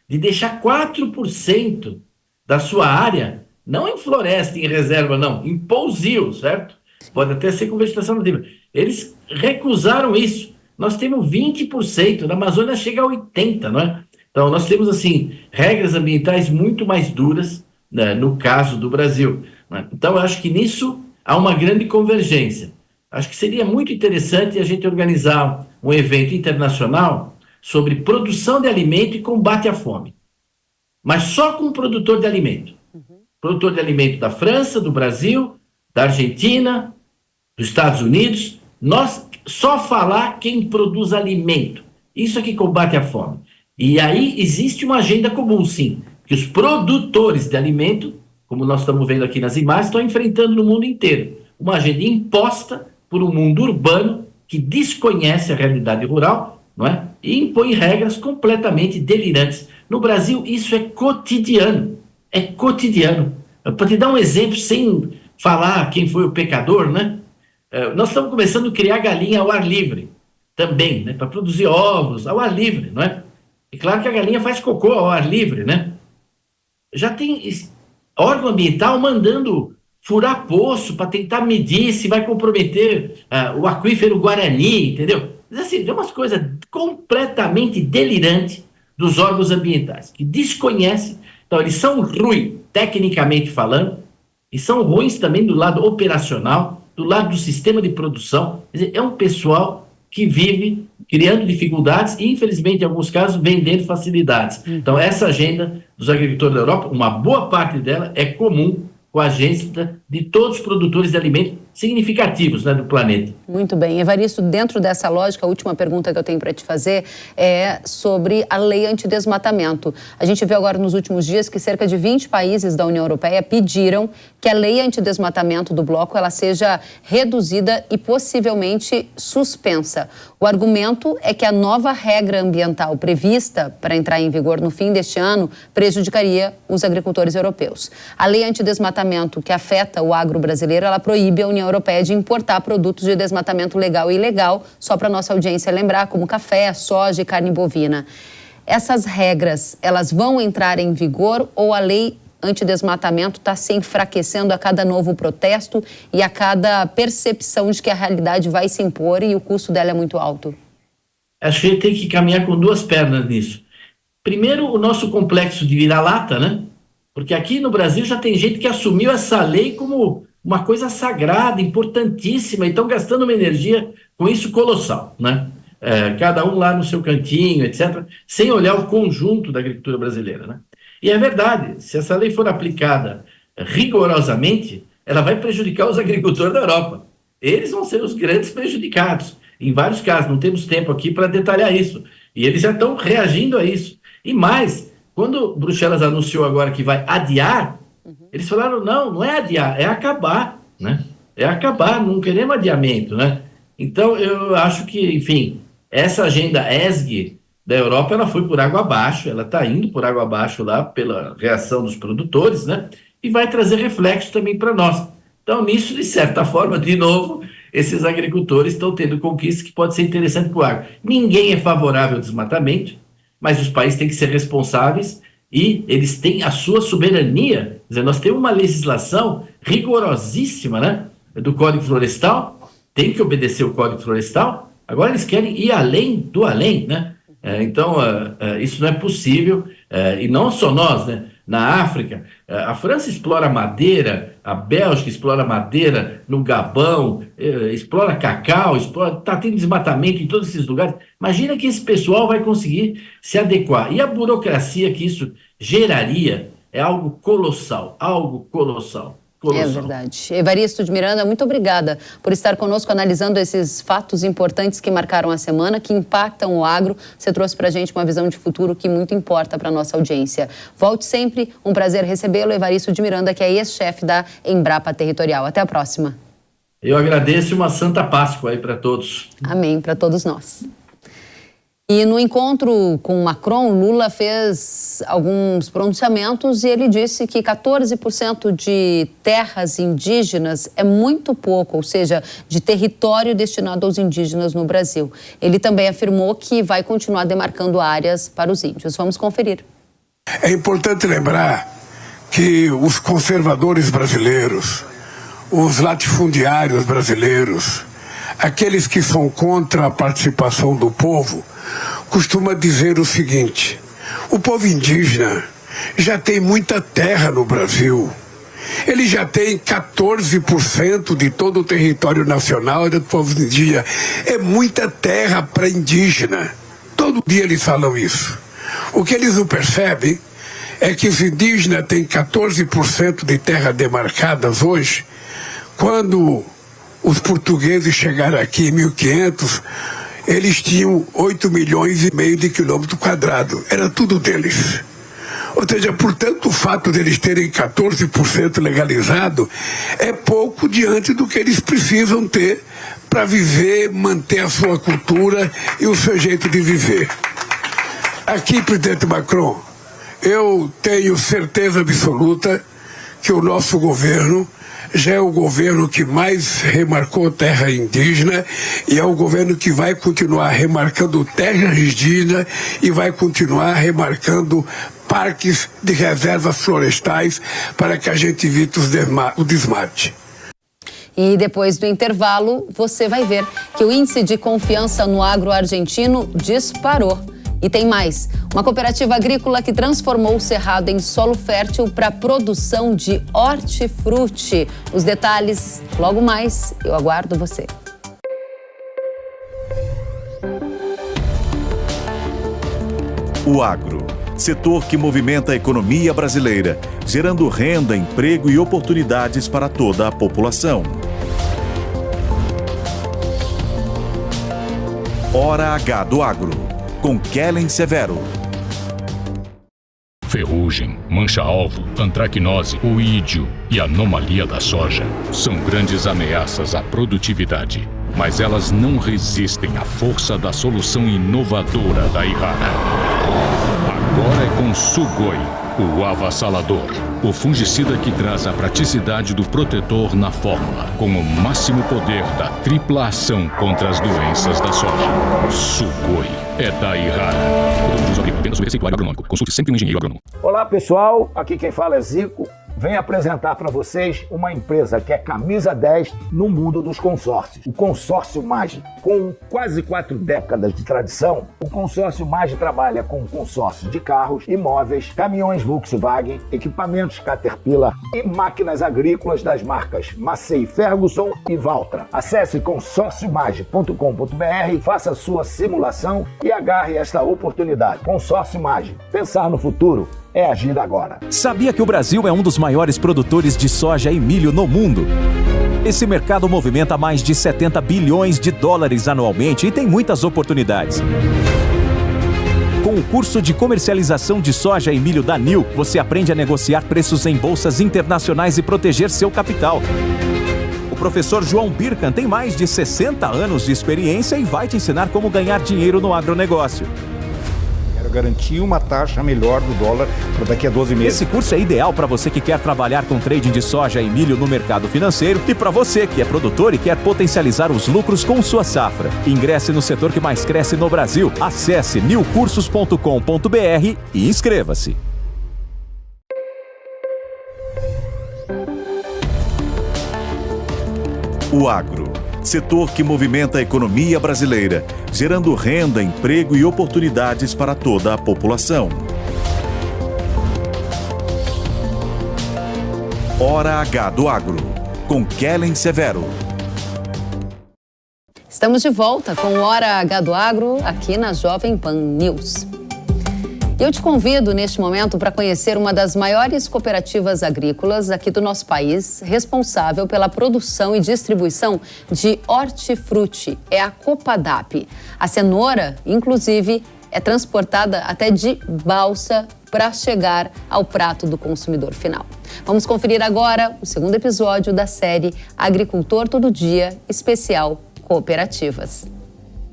de deixar 4% da sua área, não em floresta, em reserva, não, em pousio, certo? Pode até ser com vegetação nativa. Eles recusaram isso. Nós temos 20%, na Amazônia chega a 80%, não é? Então, nós temos, assim, regras ambientais muito mais duras, né, no caso do Brasil, né? Então, eu acho que nisso há uma grande convergência. Acho que seria muito interessante a gente organizar um evento internacional sobre produção de alimento e combate à fome. Mas só com o produtor de alimento. Produtor de alimento da França, do Brasil, da Argentina, dos Estados Unidos. Nós só falar quem produz alimento. Isso é que combate a fome. E aí existe uma agenda comum, sim, que os produtores de alimento, como nós estamos vendo aqui nas imagens, estão enfrentando no mundo inteiro. Uma agenda imposta por um mundo urbano que desconhece a realidade rural, não é? E impõe regras completamente delirantes. No Brasil, isso é cotidiano. É cotidiano. Para te dar um exemplo, sem falar quem foi o pecador, né? Nós estamos começando a criar galinha ao ar livre também, né? Para produzir ovos ao ar livre, não é? E claro que a galinha faz cocô ao ar livre, né? Já tem órgão ambiental mandando furar poço para tentar medir se vai comprometer o aquífero Guarani, entendeu? Mas assim, é umas coisas completamente delirantes dos órgãos ambientais, que desconhecem. Então, eles são ruins, tecnicamente falando, e são ruins também do lado operacional, do lado do sistema de produção. Quer dizer, é um pessoal que vive criando dificuldades e, infelizmente, em alguns casos, vendendo facilidades. Então, essa agenda dos agricultores da Europa, uma boa parte dela é comum com a agenda de todos os produtores de alimentos significativos, né, do planeta. Muito bem. Evaristo, dentro dessa lógica, a última pergunta que eu tenho para te fazer é sobre a lei antidesmatamento. A gente viu agora nos últimos dias que cerca de 20 países da União Europeia pediram que a lei antidesmatamento do bloco ela seja reduzida e possivelmente suspensa. O argumento é que a nova regra ambiental prevista para entrar em vigor no fim deste ano prejudicaria os agricultores europeus. A lei antidesmatamento que afeta o agro brasileiro, ela proíbe a União Europeia de importar produtos de desmatamento legal e ilegal, só para nossa audiência lembrar, como café, soja e carne bovina. Essas regras, elas vão entrar em vigor ou a lei antidesmatamento está se enfraquecendo a cada novo protesto e a cada percepção de que a realidade vai se impor e o custo dela é muito alto? acho que a gente tem que caminhar com duas pernas nisso. Primeiro, o nosso complexo de vira-lata, né? Porque aqui no Brasil já tem gente que assumiu essa lei como uma coisa sagrada, importantíssima, e estão gastando uma energia com isso colossal, né? Cada um lá no seu cantinho, etc., sem olhar o conjunto da agricultura brasileira, né? E é verdade, se essa lei for aplicada rigorosamente, ela vai prejudicar os agricultores da Europa. Eles vão ser os grandes prejudicados. Em vários casos, não temos tempo aqui para detalhar isso. E eles já estão reagindo a isso. E mais, quando Bruxelas anunciou agora que vai adiar, eles falaram, não é adiar, é acabar, né? É acabar, não queremos adiamento, né? Então, eu acho que, enfim, essa agenda ESG da Europa, ela foi por água abaixo, ela está indo por água abaixo lá pela reação dos produtores, né? E vai trazer reflexo também para nós. Então, nisso, de certa forma, de novo, esses agricultores estão tendo conquistas que podem ser interessantes para o agro. Ninguém é favorável ao desmatamento, mas os países têm que ser responsáveis e eles têm a sua soberania. Quer dizer, nós temos uma legislação rigorosíssima, né, do Código Florestal, tem que obedecer o Código Florestal, agora eles querem ir além do além, né? Então, isso não é possível, e não só nós, né? Na África, a França explora madeira, a Bélgica explora madeira no Gabão, explora cacau, está tendo desmatamento em todos esses lugares. Imagina que esse pessoal vai conseguir se adequar. E a burocracia que isso geraria é algo colossal, algo colossal. É verdade. Evaristo de Miranda, muito obrigada por estar conosco analisando esses fatos importantes que marcaram a semana, que impactam o agro. Você trouxe para a gente uma visão de futuro que muito importa para a nossa audiência. Volte sempre, um prazer recebê-lo, Evaristo de Miranda, que é ex-chefe da Embrapa Territorial. Até a próxima. Eu agradeço e uma Santa Páscoa aí para todos. Amém, para todos nós. E no encontro com Macron, Lula fez alguns pronunciamentos e ele disse que 14% de terras indígenas é muito pouco, ou seja, de território destinado aos indígenas no Brasil. Ele também afirmou que vai continuar demarcando áreas para os índios. Vamos conferir. É importante lembrar que os conservadores brasileiros, os latifundiários brasileiros, aqueles que são contra a participação do povo, costuma dizer o seguinte: o povo indígena já tem muita terra no Brasil. Ele já tem 14% de todo o território nacional do povo indígena. É muita terra para indígena. Todo dia eles falam isso. O que eles não percebem é que os indígenas têm 14% de terra demarcadas hoje. Quando os portugueses chegaram aqui em 1500, eles tinham 8,5 milhões de quilômetros quadrados. Era tudo deles. Ou seja, portanto, o fato deles terem 14% legalizado é pouco diante do que eles precisam ter para viver, manter a sua cultura e o seu jeito de viver. Aqui, presidente Macron, eu tenho certeza absoluta que o nosso governo já é o governo que mais remarcou terra indígena e é o governo que vai continuar remarcando terra indígena e vai continuar remarcando parques de reservas florestais para que a gente evite o desmate. E depois do intervalo, você vai ver que o índice de confiança no agro argentino disparou. E tem mais, uma cooperativa agrícola que transformou o cerrado em solo fértil para a produção de hortifruti. Os detalhes, logo mais, eu aguardo você. O agro, setor que movimenta a economia brasileira, gerando renda, emprego e oportunidades para toda a população. Hora H do Agro, com Kellen Severo. Ferrugem, mancha-alvo, antracnose, oídio e anomalia da soja são grandes ameaças à produtividade, mas elas não resistem à força da solução inovadora da Yara. Agora é com Sugoi, o avassalador, o fungicida que traz a praticidade do protetor na fórmula, com o máximo poder da tripla ação contra as doenças da soja. Sugoi é da Yara. Apenas o receituário agronômico. Consulte sempre um engenheiro agrônomo. Olá pessoal, aqui quem fala é Zico. venho apresentar para vocês uma empresa que é camisa 10 no mundo dos consórcios. O Consórcio Maggi, com quase 4 décadas de tradição, o Consórcio Maggi trabalha com consórcio de carros, imóveis, caminhões Volkswagen, equipamentos Caterpillar e máquinas agrícolas das marcas Massey Ferguson e Valtra. Acesse consórciomaggi.com.br, faça sua simulação e agarre esta oportunidade. Consórcio Maggi. Pensar no futuro é agir agora. Sabia que o Brasil é um dos maiores produtores de soja e milho no mundo? Esse mercado movimenta mais de 70 bilhões de dólares anualmente e tem muitas oportunidades. Com o curso de comercialização de soja e milho da NIL, você aprende a negociar preços em bolsas internacionais e proteger seu capital. O professor João Birkan tem mais de 60 anos de experiência e vai te ensinar como ganhar dinheiro no agronegócio. Garantir uma taxa melhor do dólar para daqui a 12 meses. Esse curso é ideal para você que quer trabalhar com trading de soja e milho no mercado financeiro e para você que é produtor e quer potencializar os lucros com sua safra. Ingresse no setor que mais cresce no Brasil. Acesse nilcursos.com.br e inscreva-se. O agro, setor que movimenta a economia brasileira, gerando renda, emprego e oportunidades para toda a população. Hora H do Agro, com Kellen Severo. Estamos de volta com Hora H do Agro aqui na Jovem Pan News. Eu te convido neste momento para conhecer uma das maiores cooperativas agrícolas aqui do nosso país, responsável pela produção e distribuição de hortifruti, é a Copadap. A cenoura, inclusive, é transportada até de balsa para chegar ao prato do consumidor final. Vamos conferir agora o segundo episódio da série Agricultor Todo Dia, especial Cooperativas.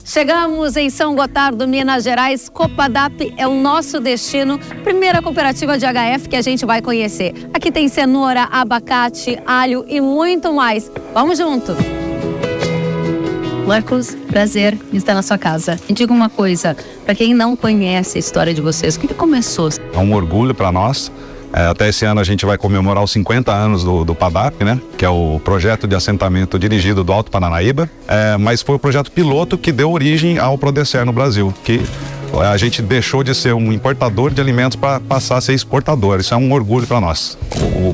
Chegamos em São Gotardo, Minas Gerais. Copadap é o nosso destino. Primeira cooperativa de HF que a gente vai conhecer. Aqui tem cenoura, abacate, alho e muito mais. Vamos junto! Marcos, prazer em estar na sua casa. Me diga uma coisa, para quem não conhece a história de vocês, o que começou? É um orgulho para nós. Até esse ano a gente vai comemorar os 50 anos do PADAP, né? Que é o projeto de assentamento dirigido do Alto Paranaíba. Mas foi o projeto piloto que deu origem ao Prodesser no Brasil, que a gente deixou de ser um importador de alimentos para passar a ser exportador. Isso é um orgulho para nós.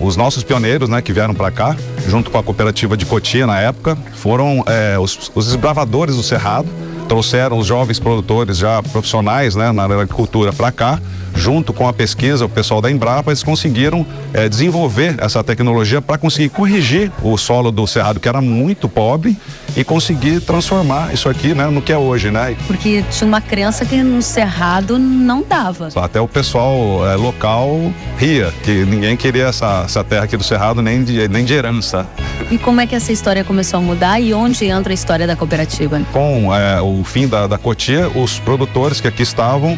Os nossos pioneiros, né, que vieram para cá, junto com a cooperativa de Cotia na época, foram os desbravadores do Cerrado. Trouxeram os jovens produtores já profissionais, né, na agricultura para cá. Junto com a pesquisa, o pessoal da Embrapa, eles conseguiram desenvolver essa tecnologia para conseguir corrigir o solo do Cerrado, que era muito pobre, e conseguir transformar isso aqui, né, no que é hoje, né? Porque tinha uma crença que no Cerrado não dava. Até o pessoal local ria, que ninguém queria essa terra aqui do Cerrado nem de herança. E como é que essa história começou a mudar e onde entra a história da cooperativa? Com o fim da Cotia, os produtores que aqui estavam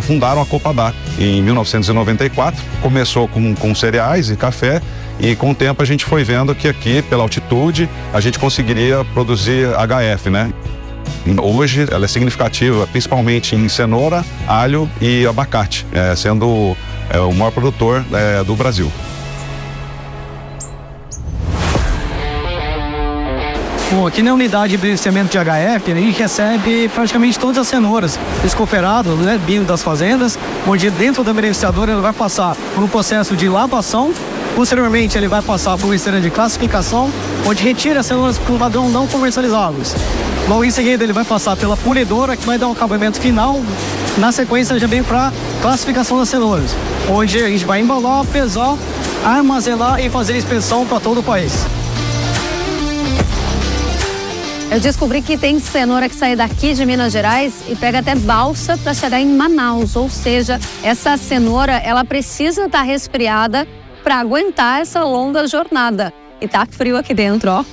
fundaram a Copadap. Em 1994, começou com cereais e café, e com o tempo a gente foi vendo que aqui, pela altitude, a gente conseguiria produzir HF, né? Hoje ela é significativa, principalmente em cenoura, alho e abacate, sendo o maior produtor do Brasil. Bom, aqui na unidade de beneficiamento de HF, a gente recebe praticamente todas as cenouras escoferadas, né, vindo das fazendas, onde dentro da beneficiadora ele vai passar por um processo de lavação, posteriormente ele vai passar por uma esteira de classificação, onde retira as cenouras por padrão não comercializáveis. Logo em seguida ele vai passar pela polidora, que vai dar um acabamento final, na sequência já vem para classificação das cenouras, onde a gente vai embalar, pesar, armazenar e fazer inspeção para todo o país. Eu descobri que tem cenoura que sai daqui de Minas Gerais e pega até balsa para chegar em Manaus. Ou seja, essa cenoura, ela precisa estar resfriada para aguentar essa longa jornada. E tá frio aqui dentro, ó.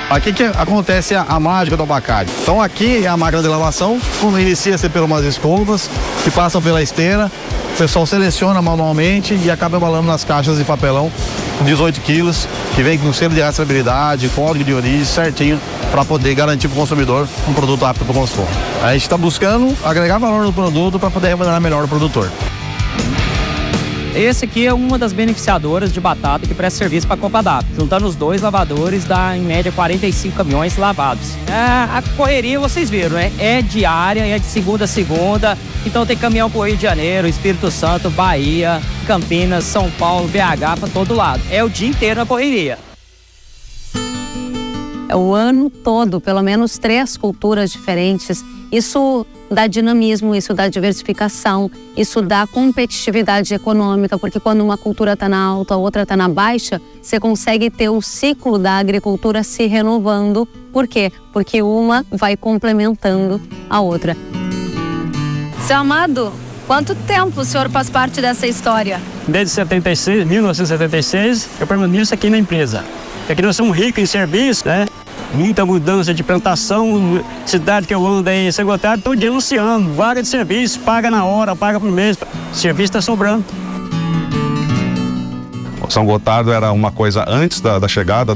Aqui que acontece a mágica do abacate. Então aqui é a máquina de lavação, como inicia-se por umas escovas que passam pela esteira. O pessoal seleciona manualmente e acaba embalando nas caixas de papelão com 18 quilos, que vem com selo de rastreabilidade, código de origem certinho, para poder garantir para o consumidor um produto apto para o consumo. A gente está buscando agregar valor no produto para poder remunerar melhor o produtor. Esse aqui é uma das beneficiadoras de batata que presta serviço para a Copadap. Juntando os 2 lavadores, dá em média 45 caminhões lavados. A correria vocês viram, né? É diária, é de segunda a segunda. Então tem caminhão para o Rio de Janeiro, Espírito Santo, Bahia, Campinas, São Paulo, BH, para todo lado. É o dia inteiro na correria. É o ano todo, pelo menos 3 culturas diferentes. Isso dá dinamismo, isso dá diversificação, isso dá competitividade econômica, porque quando uma cultura está na alta, a outra está na baixa, você consegue ter o ciclo da agricultura se renovando. Por quê? Porque uma vai complementando a outra. Seu Amado, quanto tempo o senhor faz parte dessa história? Desde 1976, eu permaneço aqui na empresa. Aqui nós somos ricos em serviço, né? Muita mudança de plantação, cidade que eu ando aí, secretário, todo dia anunciando, vaga de serviço, paga na hora, paga por mês, o serviço está sobrando. São Gotardo era uma coisa antes da chegada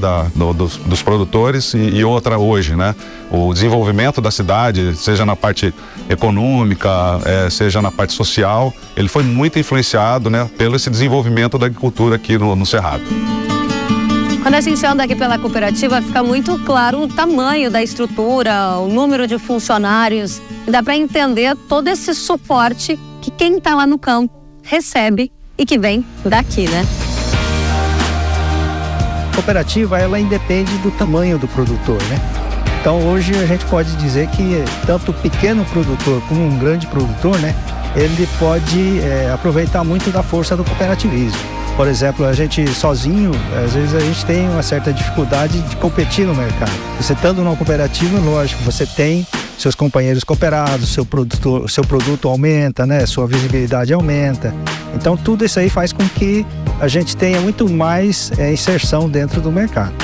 dos produtores e outra hoje, né? O desenvolvimento da cidade, seja na parte econômica, seja na parte social, ele foi muito influenciado, né, pelo esse desenvolvimento da agricultura aqui no Cerrado. Quando a gente anda aqui pela cooperativa, fica muito claro o tamanho da estrutura, o número de funcionários. E dá para entender todo esse suporte que quem está lá no campo recebe e que vem daqui, né? A cooperativa, ela independe do tamanho do produtor, né? Então, hoje a gente pode dizer que tanto o pequeno produtor como um grande produtor, né? Ele pode aproveitar muito da força do cooperativismo. Por exemplo, a gente sozinho, às vezes a gente tem uma certa dificuldade de competir no mercado. Você estando numa cooperativa, lógico, você tem seus companheiros cooperados, seu produto aumenta, né? Sua visibilidade aumenta. Então, tudo isso aí faz com que a gente tenha muito mais inserção dentro do mercado.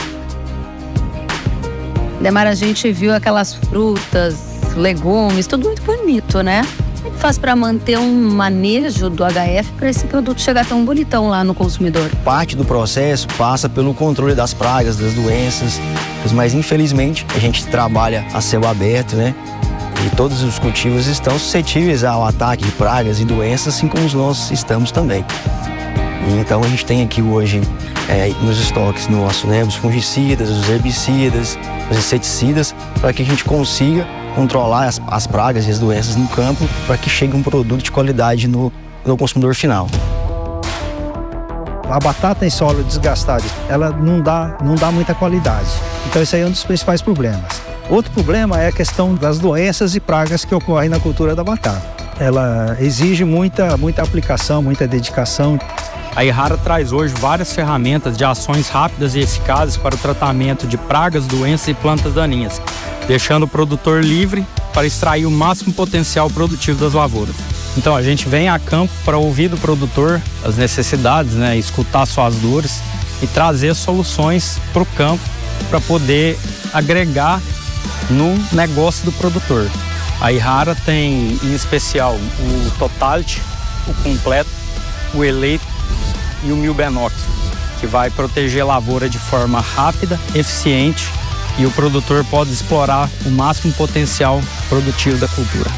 Demar, a gente viu aquelas frutas, legumes, tudo muito bonito, né? Como é que faz para manter um manejo do HF para esse produto chegar tão bonitão lá no consumidor? Parte do processo passa pelo controle das pragas, das doenças, mas infelizmente a gente trabalha a céu aberto, né? E todos os cultivos estão suscetíveis ao ataque de pragas e doenças, assim como nós estamos também. E então a gente tem aqui hoje nos estoques nossos, né, os fungicidas, os herbicidas, os inseticidas, para que a gente consiga controlar as pragas e as doenças no campo, para que chegue um produto de qualidade no consumidor final. A batata em solo desgastado, ela não dá muita qualidade. Então esse aí é um dos principais problemas. Outro problema é a questão das doenças e pragas que ocorrem na cultura da batata. Ela exige muita aplicação, muita dedicação. A Yara traz hoje várias ferramentas de ações rápidas e eficazes para o tratamento de pragas, doenças e plantas daninhas, deixando o produtor livre para extrair o máximo potencial produtivo das lavouras. Então a gente vem a campo para ouvir do produtor as necessidades, né, escutar suas dores e trazer soluções para o campo para poder agregar no negócio do produtor. A Yara tem em especial o Totality, o Completo, o Eleito e o Milbenox, que vai proteger a lavoura de forma rápida, eficiente, e o produtor pode explorar o máximo potencial produtivo da cultura.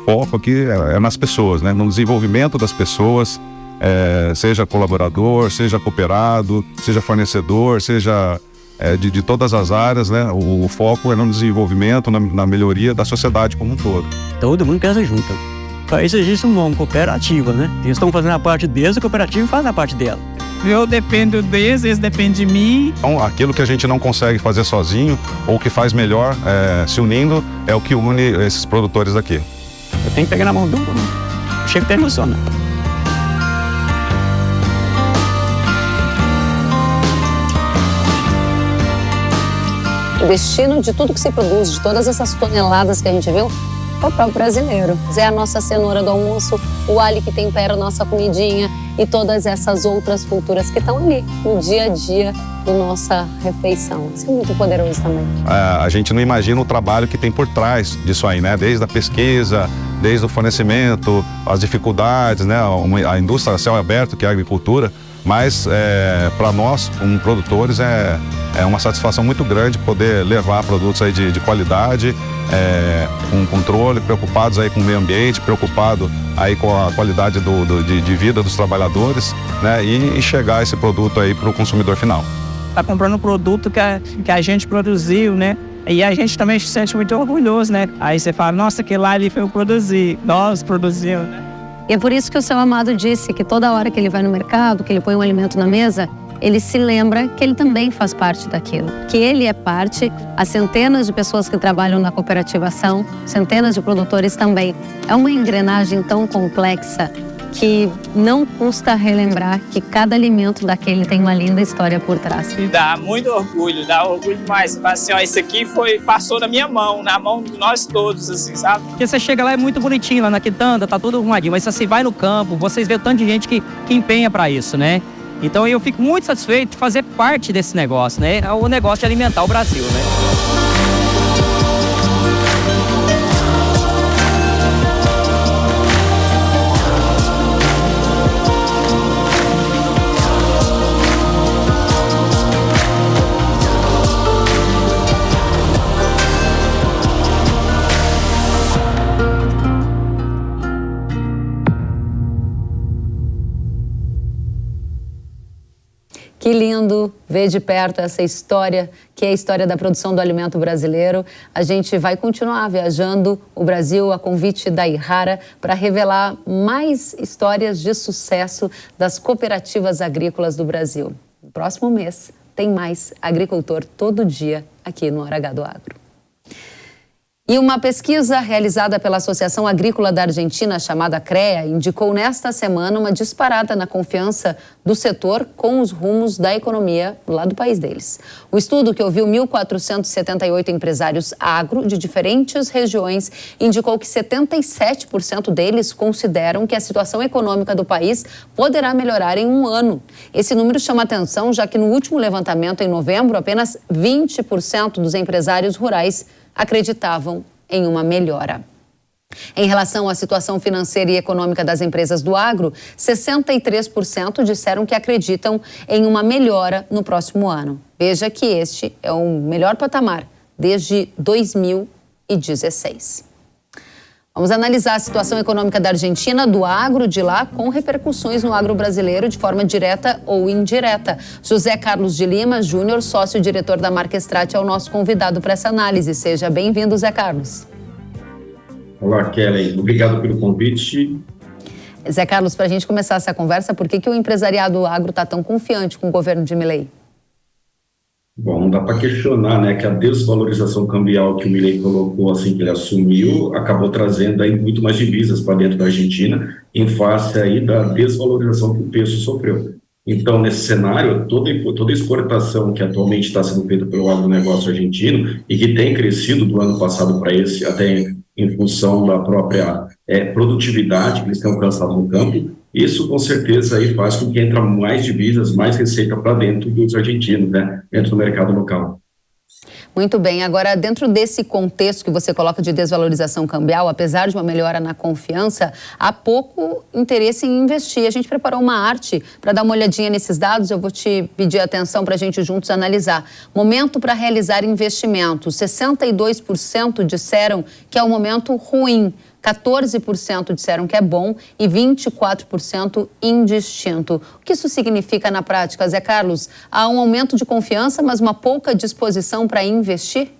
O foco aqui é nas pessoas, né? No desenvolvimento das pessoas, seja colaborador, seja cooperado, seja fornecedor, seja de todas as áreas, né? O foco é no desenvolvimento, na melhoria da sociedade como um todo. Todo mundo pensa junto. Para isso existe uma cooperativa, né? Eles estão fazendo a parte deles, a cooperativa faz a parte dela. Eu dependo deles, eles dependem de mim. Então, aquilo que a gente não consegue fazer sozinho, ou que faz melhor se unindo, é o que une esses produtores aqui. Eu tenho que pegar na mão do mundo. Chega até emociona. O destino de tudo que se produz, de todas essas toneladas que a gente viu, é o próprio brasileiro. É a nossa cenoura do almoço, o alho que tempera a nossa comidinha e todas essas outras culturas que estão ali no dia a dia da nossa refeição. Isso é muito poderoso também. A gente não imagina o trabalho que tem por trás disso aí, né? Desde a pesquisa, desde o fornecimento, as dificuldades, né? A indústria a céu aberto, que é a agricultura, Mas para nós, como produtores, é uma satisfação muito grande poder levar produtos aí de qualidade, com controle, preocupados aí com o meio ambiente, preocupado aí com a qualidade de vida dos trabalhadores, né, e chegar esse produto aí para o consumidor final. Tá comprando um produto que a gente produziu, né? E a gente também se sente muito orgulhoso, né? Aí você fala, nossa, aquele lá ali foi eu produzi, nós produzimos, né? E é por isso que o seu Amado disse que toda hora que ele vai no mercado, que ele põe um alimento na mesa, ele se lembra que ele também faz parte daquilo. Que ele é parte, as centenas de pessoas que trabalham na cooperativação, centenas de produtores também. É uma engrenagem tão complexa que não custa relembrar que cada alimento daquele tem uma linda história por trás. Dá muito orgulho, dá orgulho demais. Você fala assim, ó, isso aqui passou na minha mão, na mão de nós todos, assim, sabe? Porque você chega lá, é muito bonitinho, lá na quitanda, tá tudo arrumadinho, mas se você vai no campo, vocês vê o tanto de gente que empenha para isso, né? Então eu fico muito satisfeito de fazer parte desse negócio, né? É o negócio de alimentar o Brasil, né? Que lindo ver de perto essa história, que é a história da produção do alimento brasileiro. A gente vai continuar viajando o Brasil a convite da Ihara para revelar mais histórias de sucesso das cooperativas agrícolas do Brasil. No próximo mês tem mais Agricultor Todo Dia aqui no Hora H do Agro. E uma pesquisa realizada pela Associação Agrícola da Argentina, chamada CREA, indicou nesta semana uma disparada na confiança do setor com os rumos da economia lá do país deles. O estudo, que ouviu 1.478 empresários agro de diferentes regiões, indicou que 77% deles consideram que a situação econômica do país poderá melhorar em um ano. Esse número chama atenção, já que no último levantamento, em novembro, apenas 20% dos empresários rurais acreditavam em uma melhora. Em relação à situação financeira e econômica das empresas do agro, 63% disseram que acreditam em uma melhora no próximo ano. Veja que este é o melhor patamar desde 2016. Vamos analisar a situação econômica da Argentina, do agro de lá, com repercussões no agro brasileiro de forma direta ou indireta. José Carlos de Lima Júnior, sócio-diretor da Marquestrate, é o nosso convidado para essa análise. Seja bem-vindo, Zé Carlos. Olá, Kelly. Obrigado pelo convite. Zé Carlos, para a gente começar essa conversa, por que o empresariado agro está tão confiante com o governo de Milei? Bom, não dá para questionar, né, que a desvalorização cambial que o Milei colocou assim que ele assumiu acabou trazendo aí muito mais divisas para dentro da Argentina, em face aí da desvalorização que o peso sofreu. Então, nesse cenário, toda exportação que atualmente está sendo feita pelo agronegócio argentino e que tem crescido do ano passado para esse, até em função da própria produtividade que eles têm alcançado no campo, isso com certeza aí faz com que entre mais divisas, mais receita para dentro dos argentinos, né, dentro do mercado local. Muito bem, agora dentro desse contexto que você coloca de desvalorização cambial, apesar de uma melhora na confiança, há pouco interesse em investir. A gente preparou uma arte para dar uma olhadinha nesses dados, eu vou te pedir atenção para a gente juntos analisar. Momento para realizar investimentos, 62% disseram que é um momento ruim, 14% disseram que é bom e 24% indistinto. O que isso significa na prática, Zé Carlos? Há um aumento de confiança, mas uma pouca disposição para investir?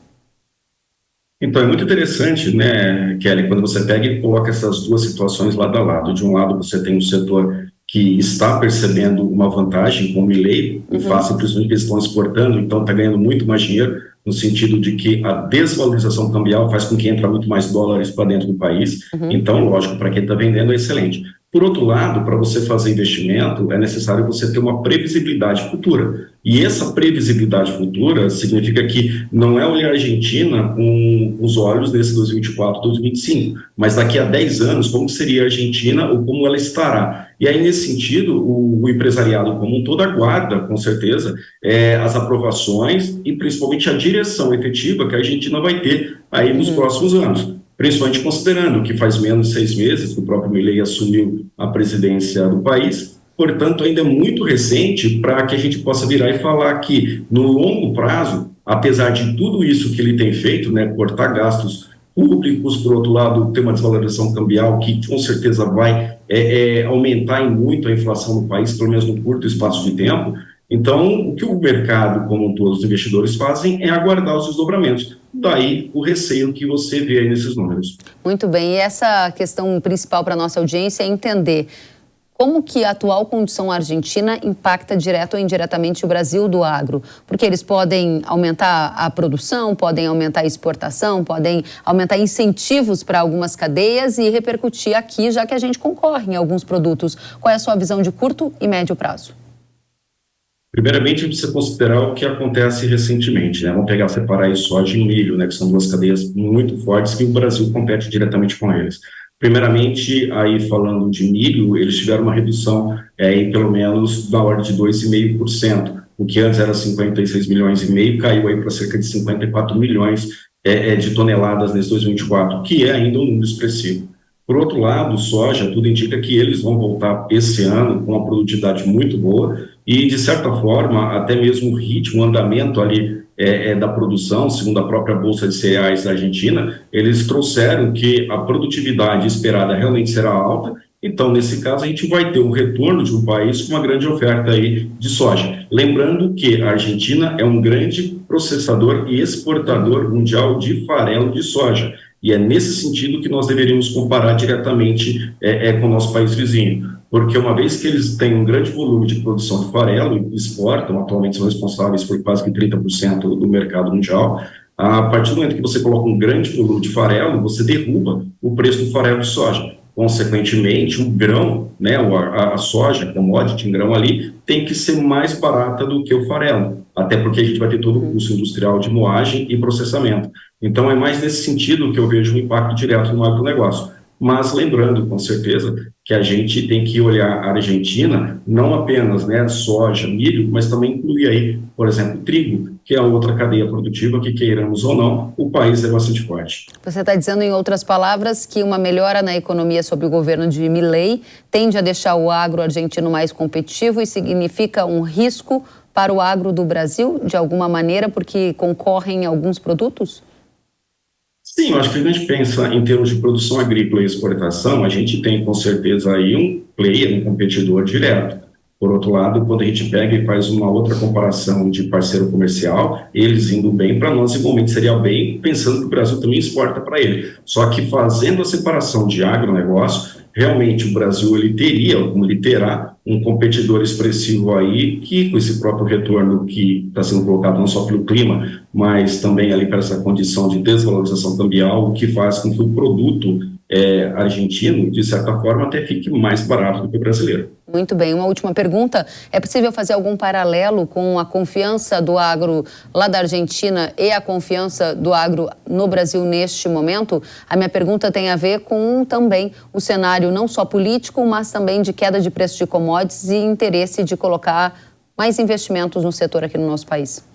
Então, é muito interessante, né, Kelly, quando você pega e coloca essas duas situações lado a lado. De um lado, você tem um setor que está percebendo uma vantagem com o Milei, em face, principalmente que eles estão exportando, então está ganhando muito mais dinheiro, no sentido de que a desvalorização cambial faz com que entre muito mais dólares para dentro do país. Então, lógico, para quem está vendendo é excelente. Por outro lado, para você fazer investimento, é necessário você ter uma previsibilidade futura. E essa previsibilidade futura significa que não é olhar a Argentina com os olhos desse 2024, 2025, mas daqui a 10 anos, como seria a Argentina ou como ela estará. E aí, nesse sentido, o empresariado como um todo aguarda, com certeza, as aprovações e principalmente a direção efetiva que a Argentina vai ter aí nos próximos anos. Principalmente considerando que faz menos de 6 meses que o próprio Milei assumiu a presidência do país portanto, ainda é muito recente para que a gente possa virar e falar que, no longo prazo, apesar de tudo isso que ele tem feito, né, cortar gastos públicos, por outro lado, ter uma desvalorização cambial que, com certeza, vai aumentar em muito a inflação no país, pelo menos no curto espaço de tempo. Então, o que o mercado, como todos os investidores fazem, é aguardar os desdobramentos. Daí o receio que você vê aí nesses números. Muito bem, e essa questão principal para a nossa audiência é entender como que a atual condição argentina impacta direto ou indiretamente o Brasil do agro. Porque eles podem aumentar a produção, podem aumentar a exportação, podem aumentar incentivos para algumas cadeias e repercutir aqui, já que a gente concorre em alguns produtos. Qual é a sua visão de curto e médio prazo? Primeiramente, a gente precisa considerar o que acontece recentemente, né? Vamos separar aí soja e milho, né? Que são duas cadeias muito fortes que o Brasil compete diretamente com eles. Primeiramente, aí falando de milho, eles tiveram uma redução em pelo menos da ordem de 2,5%, o que antes era 56 milhões e meio, caiu aí para cerca de 54 milhões de toneladas nesse 2024, que é ainda um número expressivo. Por outro lado, soja, tudo indica que eles vão voltar esse ano com uma produtividade muito boa e, de certa forma, até mesmo o ritmo, o andamento ali da produção, segundo a própria Bolsa de Cereais da Argentina, eles trouxeram que a produtividade esperada realmente será alta. Então, nesse caso, a gente vai ter um retorno de um país com uma grande oferta aí de soja. Lembrando que a Argentina é um grande processador e exportador mundial de farelo de soja. E é nesse sentido que nós deveríamos comparar diretamente com o nosso país vizinho. Porque uma vez que eles têm um grande volume de produção de farelo e exportam, atualmente são responsáveis por quase que 30% do mercado mundial, a partir do momento que você coloca um grande volume de farelo, você derruba o preço do farelo de soja. Consequentemente, o grão, né, a soja, a commodity em grão ali, tem que ser mais barata do que o farelo, até porque a gente vai ter todo o custo industrial de moagem e processamento. Então, é mais nesse sentido que eu vejo um impacto direto no agronegócio. Mas lembrando, com certeza, que a gente tem que olhar a Argentina, não apenas, né, soja, milho, mas também incluir aí, por exemplo, trigo, que é outra cadeia produtiva que, queiramos ou não, o país é bastante forte. Você está dizendo, em outras palavras, que uma melhora na economia sob o governo de Milei tende a deixar o agro argentino mais competitivo e significa um risco para o agro do Brasil, de alguma maneira, porque concorrem em alguns produtos? Sim, eu acho que a gente pensa em termos de produção agrícola e exportação, a gente tem com certeza aí um player, um competidor direto. Por outro lado, quando a gente pega e faz uma outra comparação de parceiro comercial, eles indo bem para nós, igualmente seria bem, pensando que o Brasil também exporta para ele. Só que fazendo a separação de agronegócio, realmente o Brasil ele terá um competidor expressivo aí que, com esse próprio retorno que está sendo colocado não só pelo clima, mas também ali para essa condição de desvalorização cambial, o que faz com que o produto argentino, de certa forma, até fique mais barato do que o brasileiro. Muito bem. Uma última pergunta. É possível fazer algum paralelo com a confiança do agro lá da Argentina e a confiança do agro no Brasil neste momento? A minha pergunta tem a ver com também o cenário não só político, mas também de queda de preço de commodities e interesse de colocar mais investimentos no setor aqui no nosso país.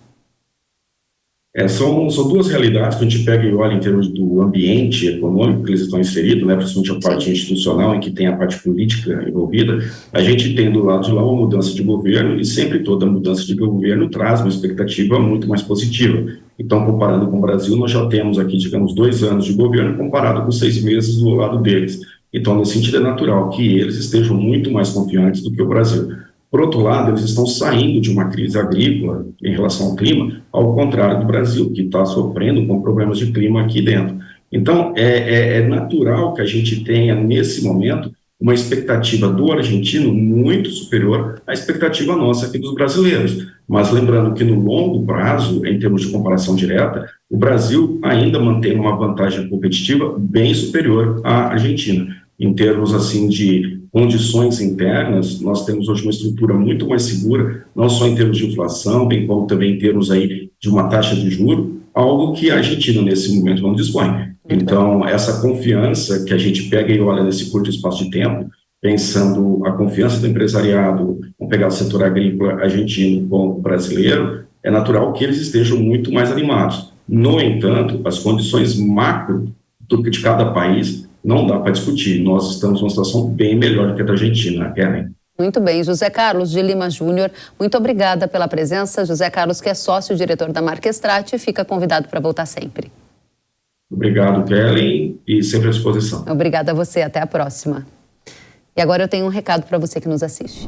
São duas realidades que a gente pega e olha em termos do ambiente econômico que eles estão inseridos, né, principalmente a parte institucional, em que tem a parte política envolvida. A gente tem do lado de lá uma mudança de governo e sempre toda mudança de governo traz uma expectativa muito mais positiva. Então, comparando com o Brasil, nós já temos aqui, digamos, 2 anos de governo comparado com 6 meses do lado deles. Então, nesse sentido, é natural que eles estejam muito mais confiantes do que o Brasil. Por outro lado, eles estão saindo de uma crise agrícola em relação ao clima, ao contrário do Brasil, que está sofrendo com problemas de clima aqui dentro. Então, é natural que a gente tenha, nesse momento, uma expectativa do argentino muito superior à expectativa nossa aqui dos brasileiros. Mas lembrando que no longo prazo, em termos de comparação direta, o Brasil ainda mantém uma vantagem competitiva bem superior à Argentina. Em termos assim de condições internas, nós temos hoje uma estrutura muito mais segura, não só em termos de inflação, bem como também em termos aí de uma taxa de juros, algo que a Argentina nesse momento não dispõe. Então, essa confiança que a gente pega e olha nesse curto espaço de tempo, pensando a confiança do empresariado, vamos pegar o setor agrícola argentino com o brasileiro, é natural que eles estejam muito mais animados. No entanto, as condições macro de cada país não dá para discutir. Nós estamos numa situação bem melhor do que a da Argentina, Kellen. Muito bem, José Carlos de Lima Júnior, muito obrigada pela presença. José Carlos, que é sócio-diretor da Marquestrate, fica convidado para voltar sempre. Obrigado, Kelly, e sempre à disposição. Obrigada a você, até a próxima. E agora eu tenho um recado para você que nos assiste.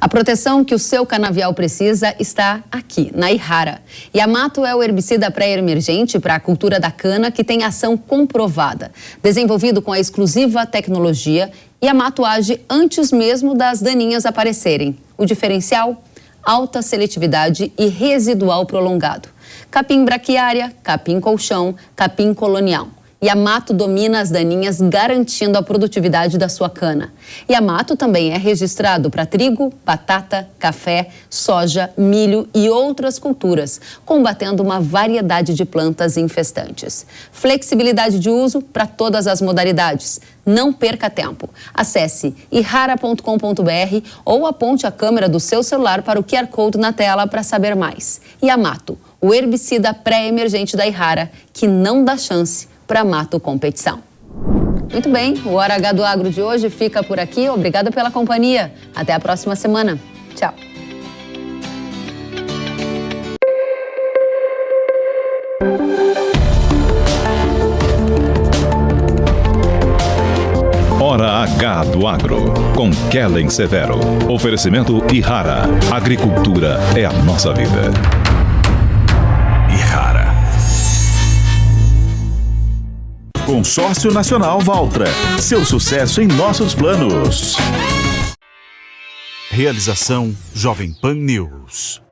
A proteção que o seu canavial precisa está aqui, na Ihara. Yamato é o herbicida pré-emergente para a cultura da cana que tem ação comprovada. Desenvolvido com a exclusiva tecnologia, Yamato age antes mesmo das daninhas aparecerem. O diferencial? Alta seletividade e residual prolongado. Capim braquiária, capim colchão, capim colonial. Yamato domina as daninhas, garantindo a produtividade da sua cana. Yamato também é registrado para trigo, batata, café, soja, milho e outras culturas, combatendo uma variedade de plantas infestantes. Flexibilidade de uso para todas as modalidades. Não perca tempo. Acesse ihara.com.br ou aponte a câmera do seu celular para o QR Code na tela para saber mais. Yamato, o herbicida pré-emergente da Ihara, que não dá chance para Mato Competição. Muito bem, o Hora H do Agro de hoje fica por aqui. Obrigada pela companhia. Até a próxima semana. Tchau. Hora H do Agro, com Kellen Severo. Oferecimento Ihara. Agricultura é a nossa vida. Ihara. Consórcio Nacional Valtra. Seu sucesso em nossos planos. Realização Jovem Pan News.